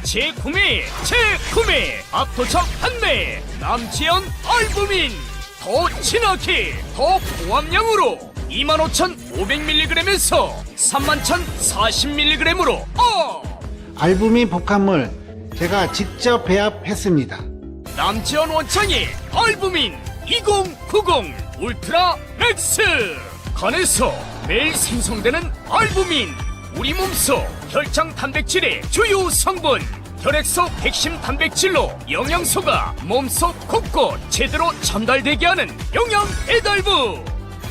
재구매 압도적 판매 남지연 알부민 더 진하게 더 고함량으로 25,500mg에서 31,040mg으로 알부민 복합물 제가 직접 배합했습니다. 남지연 원장의 알부민 2090 울트라 맥스 간에서 매일 생성되는 알부민 우리 몸속 혈장 단백질의 주요 성분 혈액속 핵심 단백질로 영양소가 몸속 곳곳 제대로 전달되게 하는 영양 배달부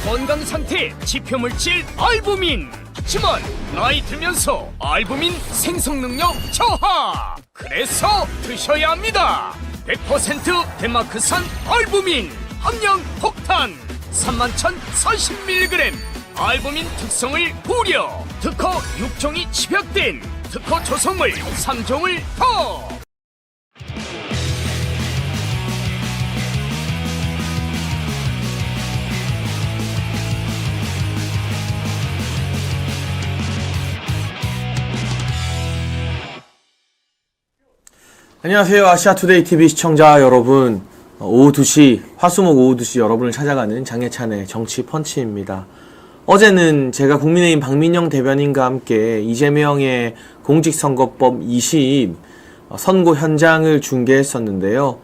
건강상태 지표물질 알부민 하지만 나이 들면서 알부민 생성 능력 저하 그래서 드셔야 합니다 100% 덴마크산 알부민 함량 폭탄 31,040mg 알부민 특성을 고려 특허 6종이 집약된 특허 조성물 3종을 더 안녕하세요. 아시아투데이 TV 시청자 여러분. 오후 2시, 화수목 오후 2시 여러분을 찾아가는 장혜찬의 정치 펀치입니다. 어제는 제가 국민의힘 박민영 대변인과 함께 이재명의 공직선거법 2심 선고 현장을 중계했었는데요.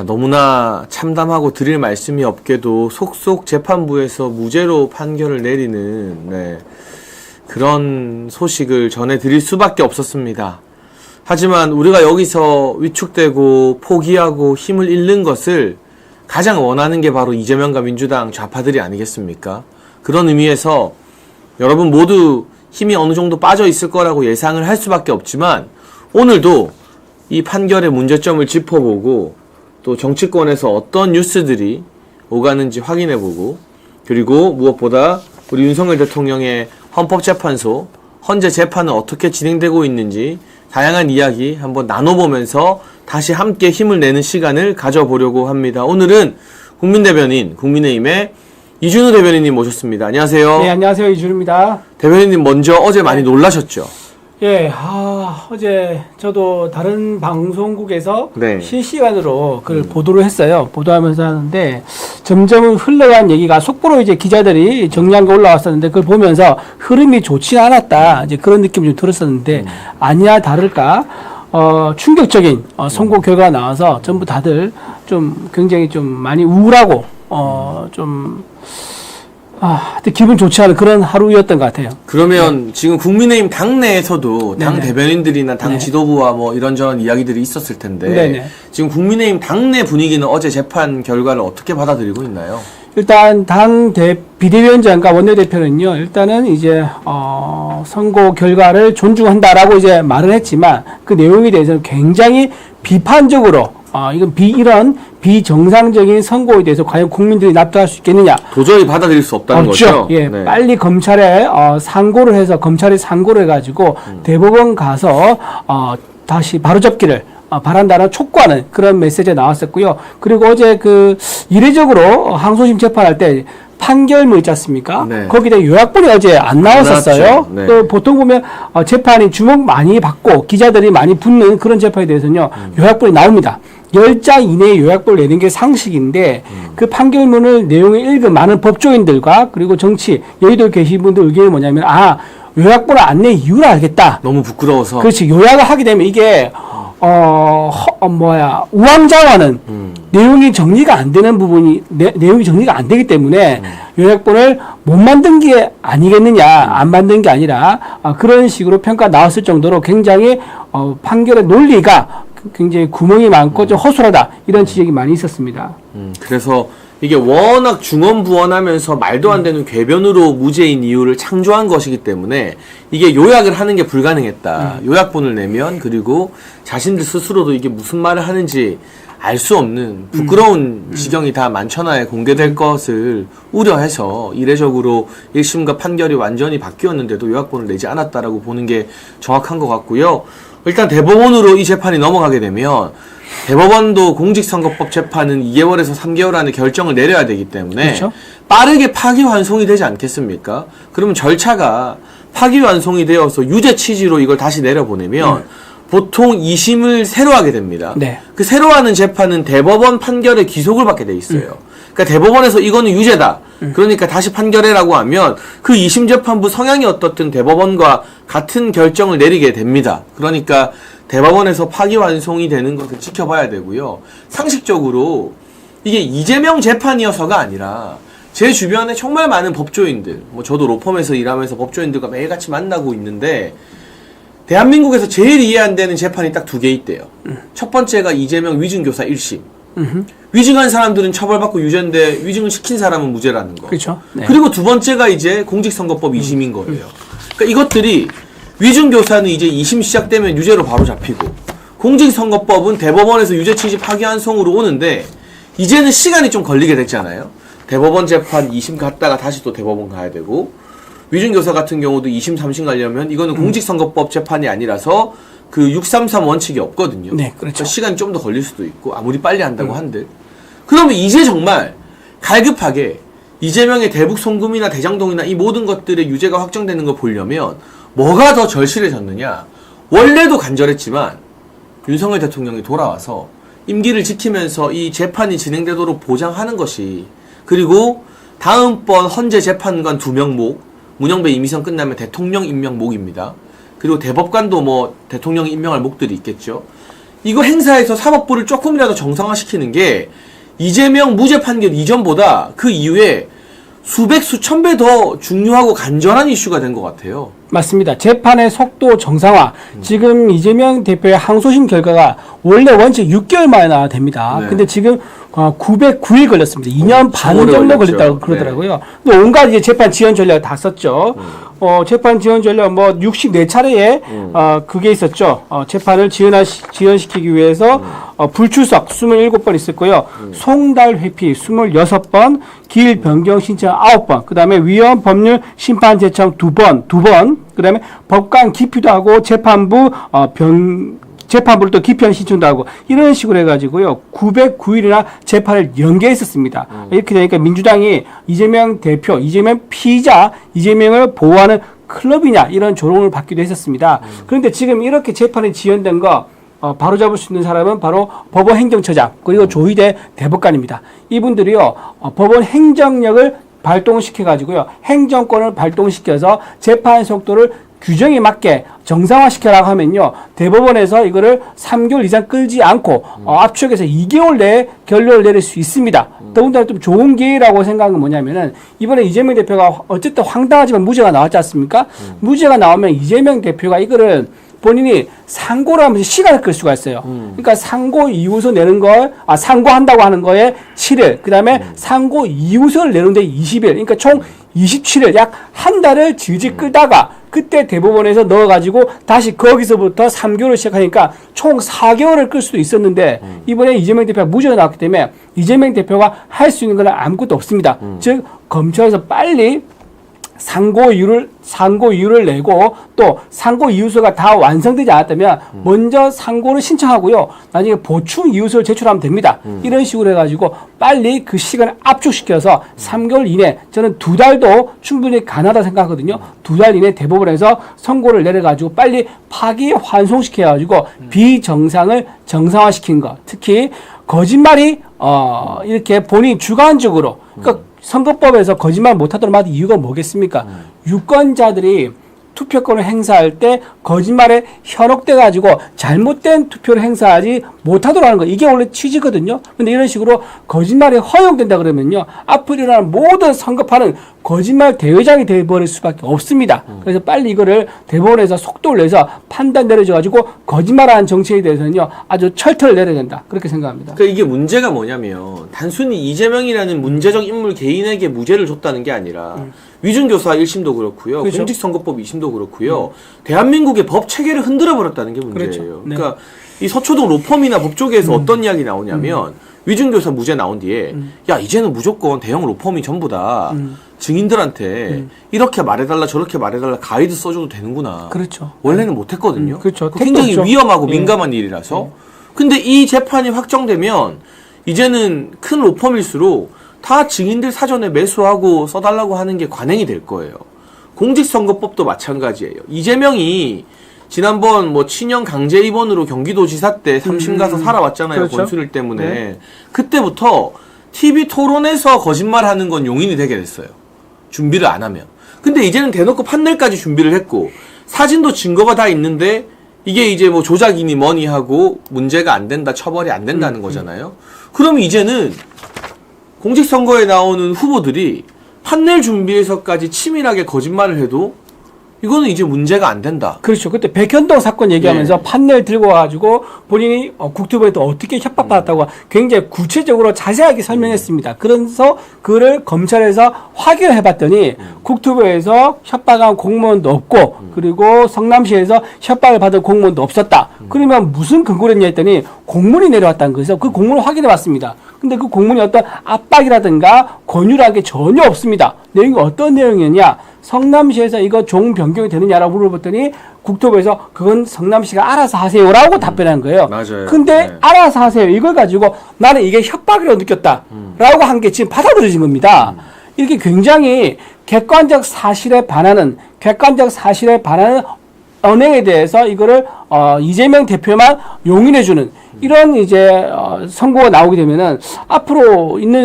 너무나 참담하고 드릴 말씀이 없게도 속속 재판부에서 무죄로 판결을 내리는 그런 소식을 전해드릴 수밖에 없었습니다. 하지만 우리가 여기서 위축되고 포기하고 힘을 잃는 것을 가장 원하는 게 바로 이재명과 민주당 좌파들이 아니겠습니까? 그런 의미에서 여러분 모두 힘이 어느 정도 빠져 있을 거라고 예상을 할 수밖에 없지만 오늘도 이 판결의 문제점을 짚어보고 또 정치권에서 어떤 뉴스들이 오가는지 확인해보고 그리고 무엇보다 우리 윤석열 대통령의 헌법재판소 헌재 재판은 어떻게 진행되고 있는지 다양한 이야기 한번 나눠보면서 다시 함께 힘을 내는 시간을 가져보려고 합니다. 오늘은 국민대변인, 국민의힘의 이준우 대변인님 모셨습니다. 안녕하세요. 네, 안녕하세요. 이준우입니다. 대변인님 먼저 어제 많이 놀라셨죠? 예, 어제 저도 다른 방송국에서 실시간으로 그걸 보도를 했어요. 보도하면서 하는데 점점 흘러간 얘기가 속보로 이제 기자들이 정리한 게 올라왔었는데 그걸 보면서 흐름이 좋지 않았다. 이제 그런 느낌이 좀 들었었는데 아니야 다를까? 충격적인 선고 결과가 나와서 전부 다들 좀 굉장히 좀 많이 우울하고 기분 좋지 않은 그런 하루였던 것 같아요. 그러면 지금 국민의힘 당내에서도 당 대변인들이나 당 지도부와 뭐 이런저런 이야기들이 있었을 텐데 지금 국민의힘 당내 분위기는 어제 재판 결과를 어떻게 받아들이고 있나요? 일단 당 비대위원장과 원내대표는요. 일단은 이제 선고 결과를 존중한다라고 이제 말을 했지만 그 내용에 대해서는 굉장히 비판적으로 이런 비정상적인 선고에 대해서 과연 국민들이 납득할 수 있겠느냐? 도저히 받아들일 수 없다는 거죠. 예, 빨리 검찰에 상고를 해서 검찰이 상고를 해가지고 대법원 가서 다시 바로잡기를 바란다는 촉구하는 그런 메시지가 나왔었고요. 그리고 어제 이례적으로 항소심 재판할 때 판결문 있지 않습니까? 거기다 요약본이 어제 안 나왔었어요. 또 보통 보면 재판이 주목 많이 받고 기자들이 많이 붙는 그런 재판에 대해서는요. 요약본이 나옵니다. 10장 이내의 요약본을 내는 게 상식인데 그 판결문을 내용을 읽은 많은 법조인들과 그리고 정치 여의도 계신 분들 의견이 뭐냐면 요약본을 안 낸 이유를 알겠다. 너무 부끄러워서. 그렇지. 요약을 하게 되면 이게 우왕좌왕하는 내용이 정리가 안 되는 부분이 내용이 정리가 안 되기 때문에 요약본을 못 만든 게 아니겠느냐, 안 만든 게 아니라 그런 식으로 평가 나왔을 정도로 굉장히 판결의 논리가 굉장히 구멍이 많고 좀 허술하다 이런 지적이 많이 있었습니다. 그래서 이게 워낙 중언부언하면서 말도 안 되는 궤변으로 무죄인 이유를 창조한 것이기 때문에 이게 요약을 하는 게 불가능했다. 요약본을 내면 그리고 자신들 스스로도 이게 무슨 말을 하는지 알 수 없는 부끄러운 지경이 다 만천하에 공개될 것을 우려해서 이례적으로 1심과 판결이 완전히 바뀌었는데도 요약본을 내지 않았다라고 보는 게 정확한 것 같고요. 일단 대법원으로 이 재판이 넘어가게 되면 대법원도 공직선거법 재판은 2개월에서 3개월 안에 결정을 내려야 되기 때문에 빠르게 파기환송이 되지 않겠습니까? 그러면 절차가 파기환송이 되어서 유죄 취지로 이걸 다시 내려보내면 보통 2심을 새로 하게 됩니다. 네. 그 새로 하는 재판은 대법원 판결에 기속을 받게 돼 있어요. 그러니까 대법원에서 이거는 유죄다. 그러니까 다시 판결해라고 하면 그 2심 재판부 성향이 어떻든 대법원과 같은 결정을 내리게 됩니다. 그러니까 대법원에서 파기환송이 되는 것을 지켜봐야 되고요. 상식적으로 이게 이재명 재판이어서가 아니라 제 주변에 정말 많은 법조인들, 뭐 저도 로펌에서 일하면서 법조인들과 매일같이 만나고 있는데 대한민국에서 제일 이해 안 되는 재판이 딱 두 개 있대요. 첫 번째가 이재명 위증교사 1심. 위증한 사람들은 처벌받고 유죄인데 위증을 시킨 사람은 무죄라는 거. 그렇죠. 네. 그리고 두 번째가 이제 공직선거법 2심인 거예요. 그러니까 이것들이 위증교사는 이제 2심 시작되면 유죄로 바로 잡히고 공직선거법은 대법원에서 유죄 취지 파기환송으로 오는데 이제는 시간이 좀 걸리게 됐잖아요. 대법원 재판 2심 갔다가 다시 또 대법원 가야 되고 위증교사 같은 경우도 2심, 3심 가려면 이거는 공직선거법 재판이 아니라서 그 633 원칙이 없거든요. 네, 그렇죠. 그러니까 시간이 좀 더 걸릴 수도 있고 아무리 빨리 한다고 한들 그러면 이제 정말 갈급하게 이재명의 대북 송금이나 대장동이나 이 모든 것들의 유죄가 확정되는 걸 보려면 뭐가 더 절실해졌느냐. 원래도 간절했지만 윤석열 대통령이 돌아와서 임기를 지키면서 이 재판이 진행되도록 보장하는 것이 그리고 다음번 헌재 재판관 2명 목 문영배 이미선 끝나면 대통령 임명 목입니다. 그리고 대법관도 뭐 대통령이 임명할 목들이 있겠죠. 이거 행사해서 사법부를 조금이라도 정상화시키는 게 이재명 무죄 판결 이전보다 그 이후에 수백 수천 배 더 중요하고 간절한 이슈가 된 것 같아요. 맞습니다. 재판의 속도 정상화. 지금 이재명 대표의 항소심 결과가 원래 원칙 6개월 만에 나와야 됩니다. 네. 근데 지금 909일 걸렸습니다. 2년 반 오래 정도 걸렸죠. 걸렸다고 그러더라고요. 또 온갖 이제 재판 지연 전략 다 썼죠. 재판 지연 전략 뭐 64차례에 그게 있었죠. 재판을 지연시키기 위해서 불출석 27번 있었고요. 송달 회피 26번, 기일 변경 신청 9번, 그 다음에 위헌 법률 심판 제청 2번, 그 다음에 법관 기피도 하고 재판부를 또 기피한 신청도 하고 이런 식으로 해가지고요 909일이나 재판을 연계했었습니다. 이렇게 되니까 민주당이 이재명 대표, 이재명 피의자, 이재명을 보호하는 클럽이냐 이런 조롱을 받기도 했었습니다. 그런데 지금 이렇게 재판이 지연된 거 바로 잡을 수 있는 사람은 바로 법원 행정처장 그리고 조희대 대법관입니다. 이분들이요 법원 행정력을 발동시켜가지고요 행정권을 발동시켜서 재판 속도를 규정에 맞게 정상화시켜라고 하면요 대법원에서 이거를 3개월 이상 끌지 않고 압축해서 2개월 내에 결론을 내릴 수 있습니다. 더군다나 좀 좋은 기회라고 생각한 건 뭐냐면은 이번에 이재명 대표가 어쨌든 황당하지만 무죄가 나왔지 않습니까? 무죄가 나오면 이재명 대표가 이거를 본인이 상고를 하면서 시간을 끌 수가 있어요. 그러니까 상고 이유서 내는 걸, 상고한다고 하는 거에 7일, 그 다음에 상고 이유서를 내는데 20일, 그러니까 총 27일, 약 한 달을 질질 끌다가 그때 대법원에서 넣어가지고 다시 거기서부터 3개월을 시작하니까 총 4개월을 끌 수도 있었는데 이번에 이재명 대표가 무죄가 나왔기 때문에 이재명 대표가 할 수 있는 건 아무것도 없습니다. 즉, 검찰에서 빨리 상고 이유를 내고 또 상고 이유서가 다 완성되지 않았다면 먼저 상고를 신청하고요. 나중에 보충 이유서를 제출하면 됩니다. 이런 식으로 해가지고 빨리 그 시간을 압축시켜서 3개월 이내 저는 2달도 충분히 가능하다 생각하거든요. 2달 이내 대법원에서 선고를 내려가지고 빨리 파기환송시켜가지고 비정상을 정상화시킨 것. 특히 거짓말이 이렇게 본인 주관적으로 그러니까 선거법에서 거짓말 못하도록 하는 이유가 뭐겠습니까? 유권자들이 투표권을 행사할 때 거짓말에 현혹돼가지고 잘못된 투표를 행사하지 못하도록 하는 거. 이게 원래 취지거든요. 근데 이런 식으로 거짓말이 허용된다 그러면요. 앞으로 일어나는 모든 선거판은 거짓말 대회장이 되어버릴 수밖에 없습니다. 그래서 빨리 이거를 대법원에서 속도를 내서 판단 내려줘가지고 거짓말하는 정치에 대해서는요. 아주 철퇴를 내려야 된다. 그렇게 생각합니다. 그러니까 이게 문제가 뭐냐면 단순히 이재명이라는 문제적 인물 개인에게 무죄를 줬다는 게 아니라 위증교사 1심도 그렇고요. 그렇죠. 공직선거법 2심도 그렇고요. 대한민국의 법 체계를 흔들어버렸다는 게 문제예요. 그렇죠. 네. 그러니까 이 서초동 로펌이나 법조계에서 어떤 이야기 나오냐면 위증교사 무죄 나온 뒤에 야 이제는 무조건 대형 로펌이 전부 다 증인들한테 이렇게 말해달라 저렇게 말해달라 가이드 써줘도 되는구나. 그렇죠. 원래는 못했거든요. 그렇죠. 굉장히 택도 없죠. 위험하고 예. 민감한 일이라서. 근데 이 재판이 확정되면 이제는 큰 로펌일수록 다 증인들 사전에 매수하고 써달라고 하는 게 관행이 될 거예요. 공직선거법도 마찬가지예요. 이재명이 지난번 뭐 친형 강제 입원으로 경기도지사 때 3심 가서 살아왔잖아요. 그렇죠. 권순일 때문에. 네. 그때부터 TV 토론에서 거짓말하는 건 용인이 되게 됐어요. 준비를 안 하면. 근데 이제는 대놓고 판넬까지 준비를 했고 사진도 증거가 다 있는데 이게 이제 뭐 조작이니 뭐니 하고 문제가 안 된다, 처벌이 안 된다는 거잖아요. 그럼 이제는 공직선거에 나오는 후보들이 판넬 준비해서까지 치밀하게 거짓말을 해도 이거는 이제 문제가 안 된다. 그렇죠. 그때 백현동 사건 얘기하면서 네. 판넬 들고 와가지고 본인이 국토부에도 어떻게 협박받았다고 굉장히 구체적으로 자세하게 설명했습니다. 그래서 그를 검찰에서 확인을 해봤더니 국토부에서 협박한 공무원도 없고 그리고 성남시에서 협박을 받은 공무원도 없었다. 그러면 무슨 근거로 했냐 했더니 공문이 내려왔다는 거죠. 그 공문을 확인해봤습니다. 근데 그 공문이 어떤 압박이라든가 권유라는 게 전혀 없습니다. 내용이 어떤 내용이었냐? 성남시에서 이거 종 변경이 되느냐라고 물어봤더니 국토부에서 그건 성남시가 알아서 하세요라고 답변한 거예요. 맞아요. 근데 네. 알아서 하세요. 이걸 가지고 나는 이게 협박이라고 느꼈다라고 한 게 지금 받아들여진 겁니다. 이렇게 굉장히 객관적 사실에 반하는 언행에 대해서 이거를 이재명 대표만 용인해주는 이런 이제 선고가 나오게 되면은 앞으로 있는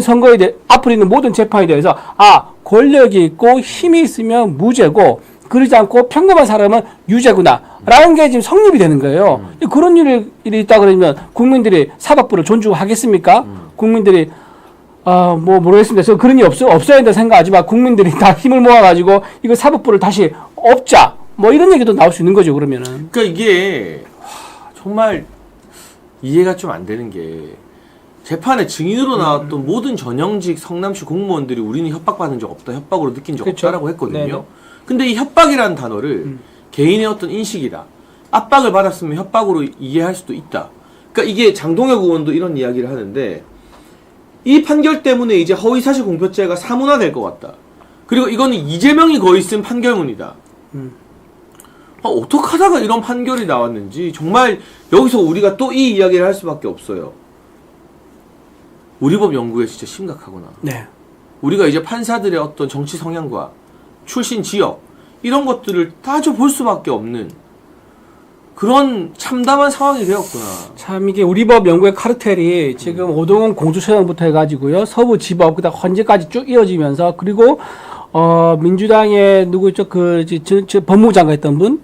앞으로 있는 모든 재판에 대해서 권력이 있고 힘이 있으면 무죄고 그러지 않고 평범한 사람은 유죄구나라는 게 지금 성립이 되는 거예요. 그런 일이 있다 그러면 국민들이 사법부를 존중하겠습니까? 국민들이 뭐 모르겠습니다. 그래서 그런 일이 없어야 된다 생각하지만 국민들이 다 힘을 모아가지고 이거 사법부를 다시 없자. 뭐 이런 얘기도 나올 수 있는 거죠, 그러면은. 그러니까 이게 정말 이해가 좀 안 되는 게 재판에 증인으로 나왔던 모든 전형직 성남시 공무원들이 우리는 협박받은 적 없다, 협박으로 느낀 적 그렇죠. 없다라고 했거든요. 네네. 근데 이 협박이라는 단어를 개인의 어떤 인식이다. 압박을 받았으면 협박으로 이해할 수도 있다. 그러니까 이게 장동혁 의원도 이런 이야기를 하는데 이 판결 때문에 이제 허위사실 공표죄가 사문화될 것 같다. 그리고 이거는 이재명이 거의 쓴 판결문이다. 어떻게 하다가 이런 판결이 나왔는지 정말 여기서 우리가 또 이 이야기를 할 수밖에 없어요. 우리 법 연구에 진짜 심각하구나. 네. 우리가 이제 판사들의 어떤 정치 성향과 출신 지역 이런 것들을 따져볼 수밖에 없는 그런 참담한 상황이 되었구나. 참 이게 우리법 연구의 카르텔이 지금 오동훈 공수처장부터 해가지고요 서부지법 그다음 헌재까지 쭉 이어지면서 그리고 민주당의 누구죠 저 법무부 장관 했던 분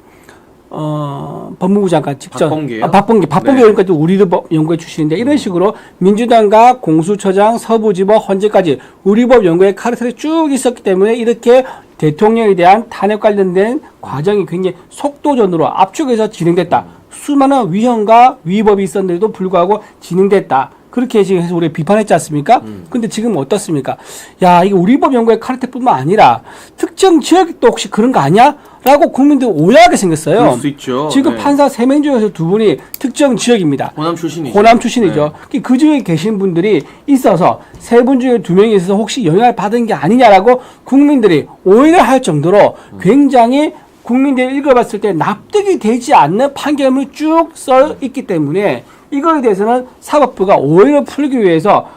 법무부 장관 직접 박범계요? 박범계 네. 그러니까 또 우리법 연구의 출신인데 이런 식으로 민주당과 공수처장 서부지법 헌재까지 우리법 연구의 카르텔이 쭉 있었기 때문에 이렇게 대통령에 대한 탄핵 관련된 과정이 굉장히 속도전으로 압축해서 진행됐다. 수많은 위헌과 위법이 있었는데도 불구하고 진행됐다. 그렇게 지금 해서 우리가 비판했지 않습니까? 근데 지금 어떻습니까? 야, 이게 우리법 연구의 카르텔뿐만 아니라 특정 지역도 혹시 그런 거 아니야? 라고 국민들 오해하게 생겼어요. 그럴 수 있죠. 지금 네. 판사 3명 중에서 2분이 특정 지역입니다. 호남 출신이죠. 호남 출신이죠. 그 지역에 계신 분들이 있어서 3분 중에 2명이 있어서 혹시 영향을 받은 게 아니냐라고 국민들이 오해를 할 정도로 굉장히 국민들이 읽어봤을 때 납득이 되지 않는 판결문이 쭉 써 있기 때문에 이거에 대해서는 사법부가 오해를 풀기 위해서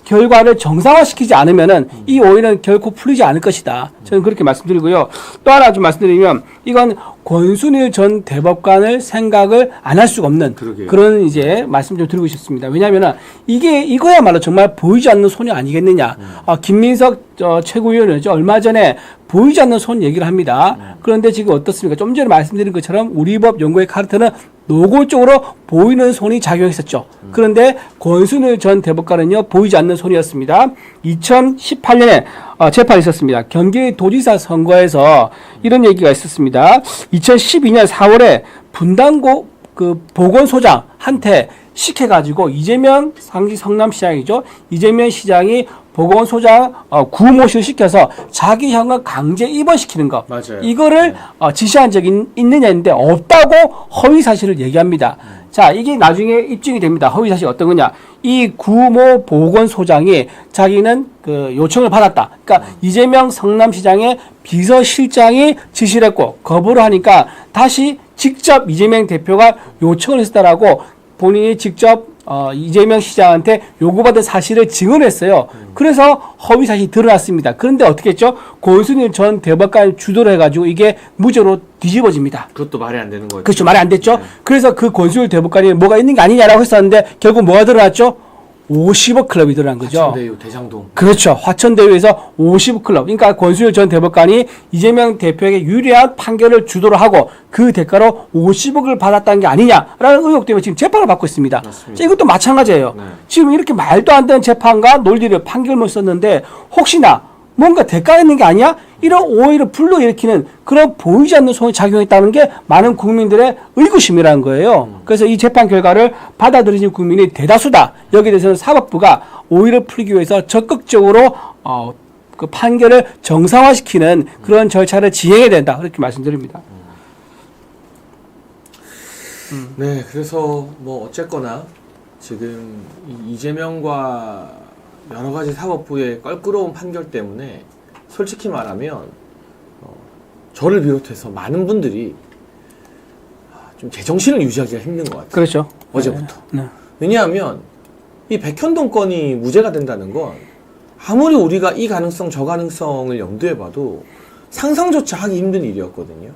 결과를 정상화시키지 않으면은 이 오해는 결코 풀리지 않을 것이다. 저는 그렇게 말씀드리고요. 또 하나 좀 말씀드리면 이건 권순일 전 대법관을 생각을 안 할 수가 없는 그러게요. 그런 이제 말씀 좀 드리고 싶습니다. 왜냐하면은 이거야말로 정말 보이지 않는 손이 아니겠느냐. 김민석 최고위원은 얼마 전에 보이지 않는 손 얘기를 합니다. 그런데 지금 어떻습니까? 좀 전에 말씀드린 것처럼 우리법 연구의 카르텔은 노골적으로 보이는 손이 작용했었죠. 그런데 권순일 전 대법관은요 보이지 않는 손이었습니다. 2018년에 재판이 있었습니다. 경기도지사 선거에서 이런 얘기가 있었습니다. 2012년 4월에 분당고 보건소장한테 시켜가지고 이재명 상시 성남시장이죠. 이재명 시장이 보건소장 구모시를 시켜서 자기 형을 강제 입원시키는 것. 맞아요. 이거를 지시한 적이 있느냐 했는데 없다고 허위 사실을 얘기합니다. 자, 이게 나중에 입증이 됩니다. 허위 사실이 어떤 거냐. 이 구모 보건소장이 자기는 요청을 받았다. 그러니까 이재명 성남시장의 비서실장이 지시를 했고 거부를 하니까 다시 직접 이재명 대표가 요청을 했다라고 본인이 직접 이재명 시장한테 요구받은 사실을 증언했어요. 그래서 허위 사실이 드러났습니다. 그런데 어떻게 했죠? 권순일 전 대법관 주도를 해가지고 이게 무죄로 뒤집어집니다. 그것도 말이 안 되는 거죠. 그렇죠. 말이 안 됐죠. 그래서 그 권순일 대법관이 뭐가 있는 게 아니냐라고 했었는데 결국 뭐가 드러났죠? 50억 클럽이 드러난 거죠. 화천대유 대장동. 그렇죠. 화천대유에서 50억 클럽. 그러니까 권순일 전 대법관이 이재명 대표에게 유리한 판결을 주도를 하고 그 대가로 50억을 받았다는 게 아니냐라는 의혹 때문에 지금 재판을 받고 있습니다. 맞습니다. 자, 이것도 마찬가지예요. 네. 지금 이렇게 말도 안 되는 재판과 논리를 판결문 썼는데 혹시나 뭔가 대가가 있는 게 아니야? 이런 오해를 불러일으키는 그런 보이지 않는 소원이 작용했다는 게 많은 국민들의 의구심이라는 거예요. 그래서 이 재판 결과를 받아들이는 국민이 대다수다. 여기에 대해서는 사법부가 오해를 풀기 위해서 적극적으로 그 판결을 정상화시키는 그런 절차를 진행해야 된다. 그렇게 말씀드립니다. 네, 그래서 뭐 어쨌거나 지금 이재명과 여러 가지 사법부의 껄끄러운 판결 때문에 솔직히 말하면 저를 비롯해서 많은 분들이 좀 제정신을 유지하기가 힘든 것 같아요. 그렇죠. 어제부터. 네. 왜냐하면 이 백현동 건이 무죄가 된다는 건 아무리 우리가 이 가능성 저 가능성을 염두에 봐도 상상조차 하기 힘든 일이었거든요.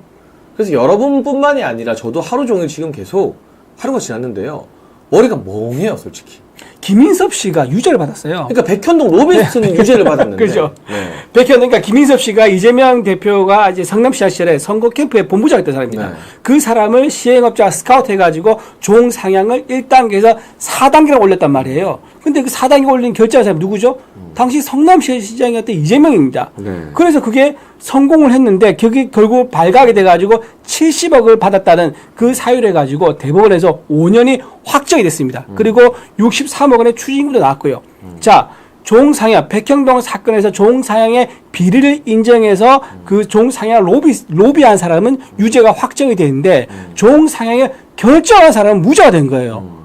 그래서 여러분뿐만이 아니라 저도 하루 종일 지금 계속 하루가 지났는데요. 머리가 멍해요, 솔직히. 김인섭 씨가 유죄를 받았어요. 그러니까 백현동 로비스트는 유죄를 받았는데. 그렇죠. 네. 그러니까 김인섭 씨가 이재명 대표가 이제 성남시장 시절에 선거 캠프의 본부장이었던 사람입니다. 네. 그 사람을 시행업자가 스카우트 해가지고 종 상향을 1단계에서 4단계로 올렸단 말이에요. 근데 그 4단계 올린 결정한 사람이 누구죠? 당시 성남시장이었던 이재명입니다. 네. 그래서 그게 성공을 했는데 그게 결국 발각이 돼가지고 70억을 받았다는 그 사유를 해가지고 대법원에서 5년이 확정이 됐습니다. 그리고 63억 원의 추징금도 나왔고요. 자, 종상향, 백현동 사건에서 종상향의 비리를 인정해서 그 종상향 로비한 사람은 유죄가 확정이 되는데 종상향을 결정한 사람은 무죄가 된 거예요.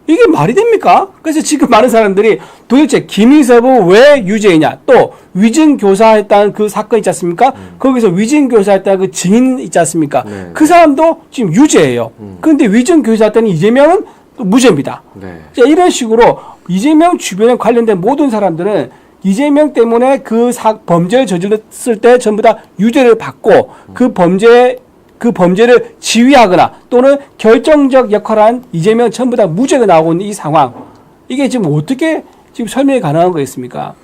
이게 말이 됩니까? 그래서 지금 많은 사람들이 도대체 김인섭은 왜 유죄이냐, 또 위증교사했다는 그 사건 있지 않습니까? 거기서 위증교사했다는 그 증인 있지 않습니까? 네. 그 사람도 지금 유죄예요. 그런데 위증교사했다는 이재명은 또 무죄입니다. 네. 자, 이런 식으로 이재명 주변에 관련된 모든 사람들은 이재명 때문에 그 범죄를 저질렀을 때 전부 다 유죄를 받고 그 범죄를 지휘하거나 또는 결정적 역할을 한 이재명 전부 다 무죄가 나오고 있는 이 상황. 이게 지금 어떻게 지금 설명이 가능한 거겠습니까?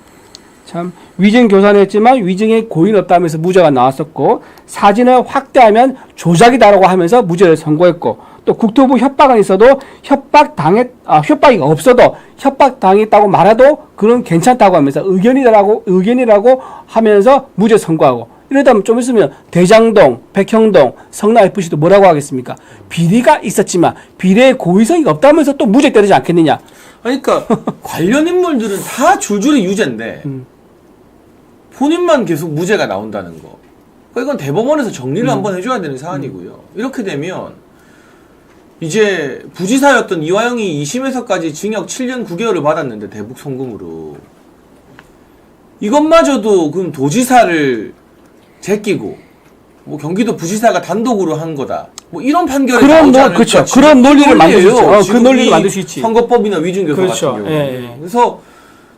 참, 위증 교사는 했지만 위증에 고의는 없다면서 무죄가 나왔었고, 사진을 확대하면 조작이다라고 하면서 무죄를 선고했고, 또 국토부 협박은 있어도 협박이 없어도 협박당했다고 말해도 그건 괜찮다고 하면서 의견이라고 하면서 무죄 선고하고, 이러다 좀 있으면 대장동, 백형동, 성남FC도 뭐라고 하겠습니까? 비리가 있었지만 비리의 고의성이 없다면서 또 무죄 때리지 않겠느냐? 그러니까 관련 인물들은 다 줄줄이 유죄인데 본인만 계속 무죄가 나온다는 거. 그러니까 이건 대법원에서 정리를 한번 해줘야 되는 사안이고요. 이렇게 되면 이제 부지사였던 이화영이 2심에서까지 징역 7년 9개월을 받았는데 대북 송금으로 이것마저도 그럼 도지사를 제끼고 뭐 경기도 부지사가 단독으로 한 거다. 뭐 이런 판결이 나오지 않을까. 그렇죠. 그런 논리를 만들 수 있죠. 그 논리를 만들 수 있지. 선거법이나 위증교사 그렇죠. 같은 경우. 예. 그래서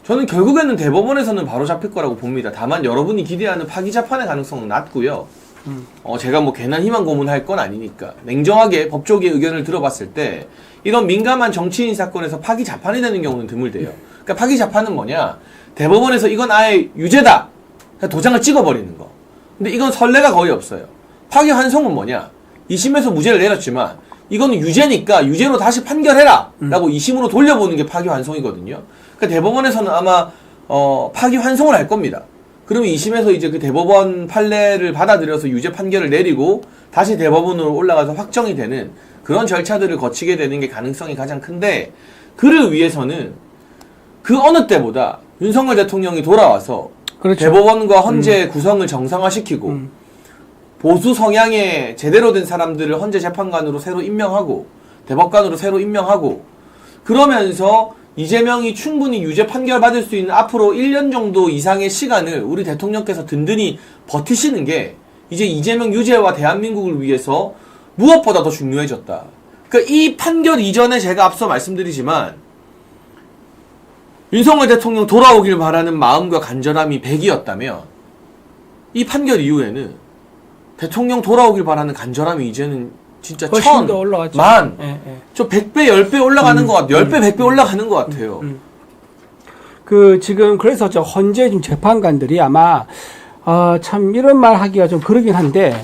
저는 결국에는 대법원에서는 바로 잡힐 거라고 봅니다. 다만 여러분이 기대하는 파기 재판의 가능성은 낮고요. 제가 뭐 괜한 희망 고문할 건 아니니까 냉정하게 법조계의 의견을 들어봤을 때 이런 민감한 정치인 사건에서 파기 재판이 되는 경우는 드물대요. 그러니까 파기 재판은 뭐냐? 대법원에서 이건 아예 유죄다. 그냥 도장을 찍어버리는 거. 근데 이건 선례가 거의 없어요. 파기 환송은 뭐냐? 2심에서 무죄를 내렸지만 이거는 유죄니까 유죄로 다시 판결해라 라고 2심으로 돌려보는 게 파기 환송이거든요. 그러니까 대법원에서는 아마 파기 환송을 할 겁니다. 그러면 2심에서 이제 그 대법원 판례를 받아들여서 유죄 판결을 내리고 다시 대법원으로 올라가서 확정이 되는 그런 절차들을 거치게 되는 게 가능성이 가장 큰데, 그를 위해서는 그 어느 때보다 윤석열 대통령이 돌아와서 그렇죠. 대법원과 헌재 구성을 정상화시키고 보수 성향의 제대로 된 사람들을 헌재 재판관으로 새로 임명하고 대법관으로 새로 임명하고, 그러면서 이재명이 충분히 유죄 판결 받을 수 있는 앞으로 1년 정도 이상의 시간을 우리 대통령께서 든든히 버티시는 게 이제 이재명 유죄와 대한민국을 위해서 무엇보다 더 중요해졌다. 그러니까 이 판결 이전에 제가 앞서 말씀드리지만 윤석열 대통령 돌아오길 바라는 마음과 간절함이 100이었다면 이 판결 이후에는 대통령 돌아오길 바라는 간절함이 이제는 진짜 훨씬 더 올라갔죠. 만, 예, 예. 저 100배, 10배 올라가는 것 같아요. 10배, 100배 올라가는 것 같아요. 그 지금 그래서 저 헌재 지금 재판관들이 아마 참 이런 말 하기가 좀 그러긴 한데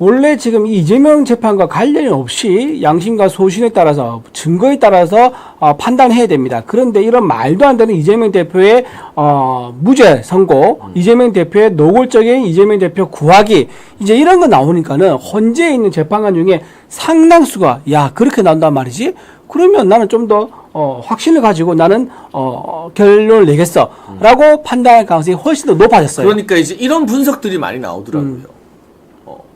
원래 지금 이 이재명 재판과 관련이 없이 양심과 소신에 따라서 증거에 따라서 판단해야 됩니다. 그런데 이런 말도 안 되는 이재명 대표의 무죄 선고, 이재명 대표의 노골적인 이재명 대표 구하기 이제 이런 거 나오니까는 헌재에 있는 재판관 중에 상당수가 야 그렇게 나온단 말이지? 그러면 나는 좀 더 확신을 가지고 나는 결론을 내겠어라고 판단할 가능성이 훨씬 더 높아졌어요. 그러니까 이제 이런 분석들이 많이 나오더라고요.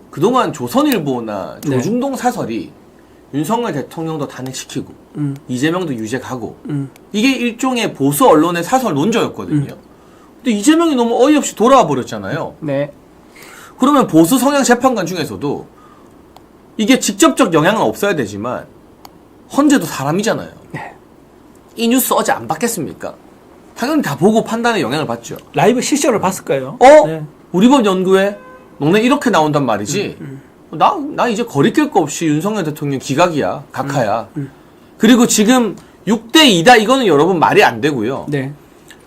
그동안 조선일보나 네. 조중동 사설이 윤석열 대통령도 탄핵시키고 이재명도 유죄 가고 이게 일종의 보수 언론의 사설 논조였거든요. 근데 이재명이 너무 어이없이 돌아와 버렸잖아요. 네. 그러면 보수 성향 재판관 중에서도 이게 직접적 영향은 없어야 되지만 헌재도 사람이잖아요. 네. 이 뉴스 어제 안 봤겠습니까? 당연히 다 보고 판단에 영향을 받죠. 라이브 실시간으로 봤을 거예요. 네. 우리 법 연구에 너네 이렇게 나온단 말이지. 나 이제 거리낄 거 없이 윤석열 대통령 기각이야. 각하야. 그리고 지금 6대2다 이거는 여러분 말이 안 되고요. 네.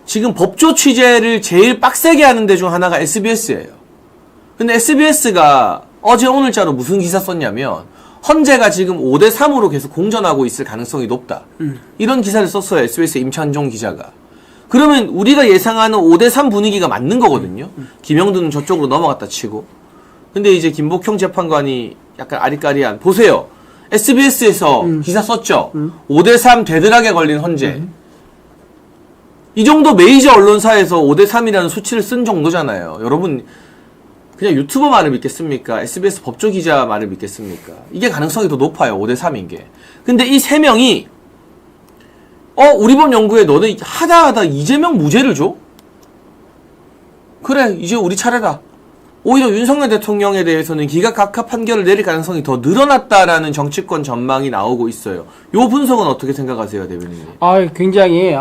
지금 법조 취재를 제일 빡세게 하는 데 중 하나가 SBS예요. 근데 SBS가 어제 오늘자로 무슨 기사 썼냐면 헌재가 지금 5대3으로 계속 공전하고 있을 가능성이 높다. 이런 기사를 썼어요. SBS 임찬종 기자가. 그러면 우리가 예상하는 5대3 분위기가 맞는 거거든요. 김영두는 저쪽으로 넘어갔다 치고. 근데 이제 김복형 재판관이 약간 아리까리한. 보세요. SBS에서 기사 썼죠. 5대3 되드락에 걸린 헌재. 이 정도 메이저 언론사에서 5대3이라는 수치를 쓴 정도잖아요. 여러분 그냥 유튜버 말을 믿겠습니까? SBS 법조 기자 말을 믿겠습니까? 이게 가능성이 더 높아요. 5대3인 게. 근데 이 세 명이 우리 법 연구에 너네 하다 이재명 무죄를 줘? 그래, 이제 우리 차례다. 오히려 윤석열 대통령에 대해서는 기각각하 판결을 내릴 가능성이 더 늘어났다라는 정치권 전망이 나오고 있어요. 요 분석은 어떻게 생각하세요, 대변인님? 굉장히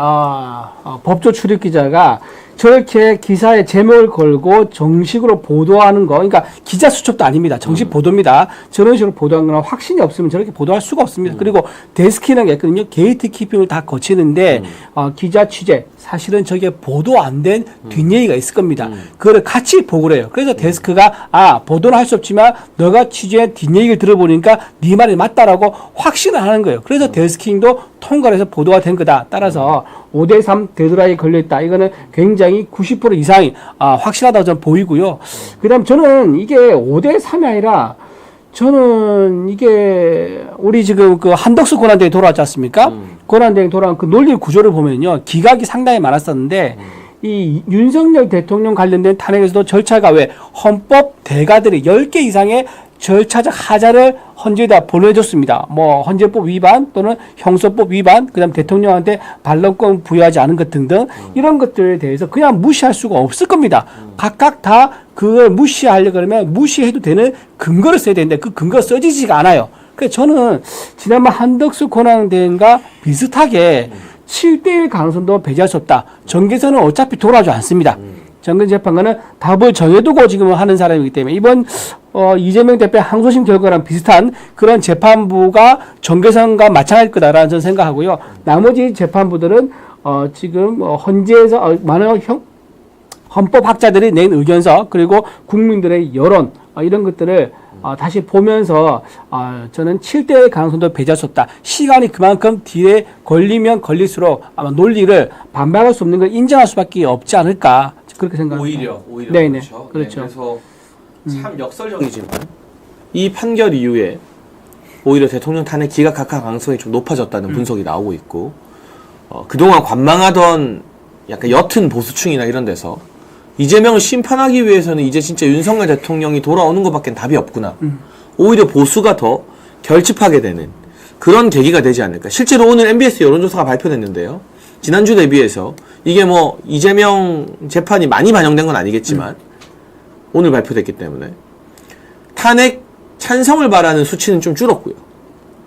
법조 출입 기자가 저렇게 기사에 제목을 걸고 정식으로 보도하는 거, 그러니까 기자 수첩도 아닙니다. 정식 보도입니다. 저런 식으로 보도한 거나 확신이 없으면 저렇게 보도할 수가 없습니다. 그리고 데스크라는 게 있거든요. 게이트 키핑을 다 거치는데 기자 취재, 사실은 저게 보도 안 된 뒷얘기가 있을 겁니다. 그거를 같이 보고를 해요. 그래서 데스크가 보도는 할 수 없지만 너가 취재한 뒷얘기를 들어보니까 네 말이 맞다라고 확신을 하는 거예요. 그래서 데스킹도 통과를 해서 보도가 된 거다. 따라서 5대3 데드라인이 걸려있다. 이거는 굉장히 90% 이상이 확실하다고 저는 보이고요. 그 다음 저는 이게 5대3이 아니라 저는 이게 우리 지금 그 한덕수 권한대행이 돌아왔지 않습니까? 권한대행이 돌아온 그 논리 구조를 보면요. 기각이 상당히 많았었는데 이 윤석열 대통령 관련된 탄핵에서도 절차가 왜 헌법 대가들이 10개 이상의 절차적 하자를 헌재에다 보내줬습니다. 뭐 헌재법 위반 또는 형소법 위반, 그다음 대통령한테 반론권 부여하지 않은 것 등등 이런 것들에 대해서 그냥 무시할 수가 없을 겁니다. 각각 다 그걸 무시하려고 그러면 무시해도 되는 근거를 써야 되는데 그 근거가 써지지가 않아요. 그래서 저는 지난번 한덕수 권한대행과 비슷하게 7대1 가능성도 배제할 수 없다. 정계선은 어차피 돌아오지 않습니다. 정근 재판관은 답을 정해두고 지금 하는 사람이기 때문에 이번 이재명 대표의 항소심 결과랑 비슷한 그런 재판부가 정계선과 마찬가지일 거다라는 저는 생각하고요. 나머지 재판부들은 지금 헌재에서 많은 헌법학자들이 낸 의견서 그리고 국민들의 여론 이런 것들을 다시 보면서 저는 7대의 가능성도 배제할 수 없다. 시간이 그만큼 뒤에 걸리면 걸릴수록 아마 논리를 반박할 수 없는 걸 인정할 수밖에 없지 않을까 그렇게 생각합니다. 오히려 네네. 그렇죠. 그렇죠. 네, 그래서 참 역설적이지만 이 판결 이후에 오히려 대통령 탄핵 기각각하 가능성이 좀 높아졌다는 분석이 나오고 있고 그동안 관망하던 약간 옅은 보수층이나 이런 데서 이재명을 심판하기 위해서는 이제 진짜 윤석열 대통령이 돌아오는 것밖에 답이 없구나. 오히려 보수가 더 결집하게 되는 그런 계기가 되지 않을까. 실제로 오늘 MBS 여론조사가 발표됐는데요. 지난주 대비해서 이게 뭐 이재명 재판이 많이 반영된 건 아니겠지만 오늘 발표됐기 때문에 탄핵 찬성을 바라는 수치는 좀 줄었고요.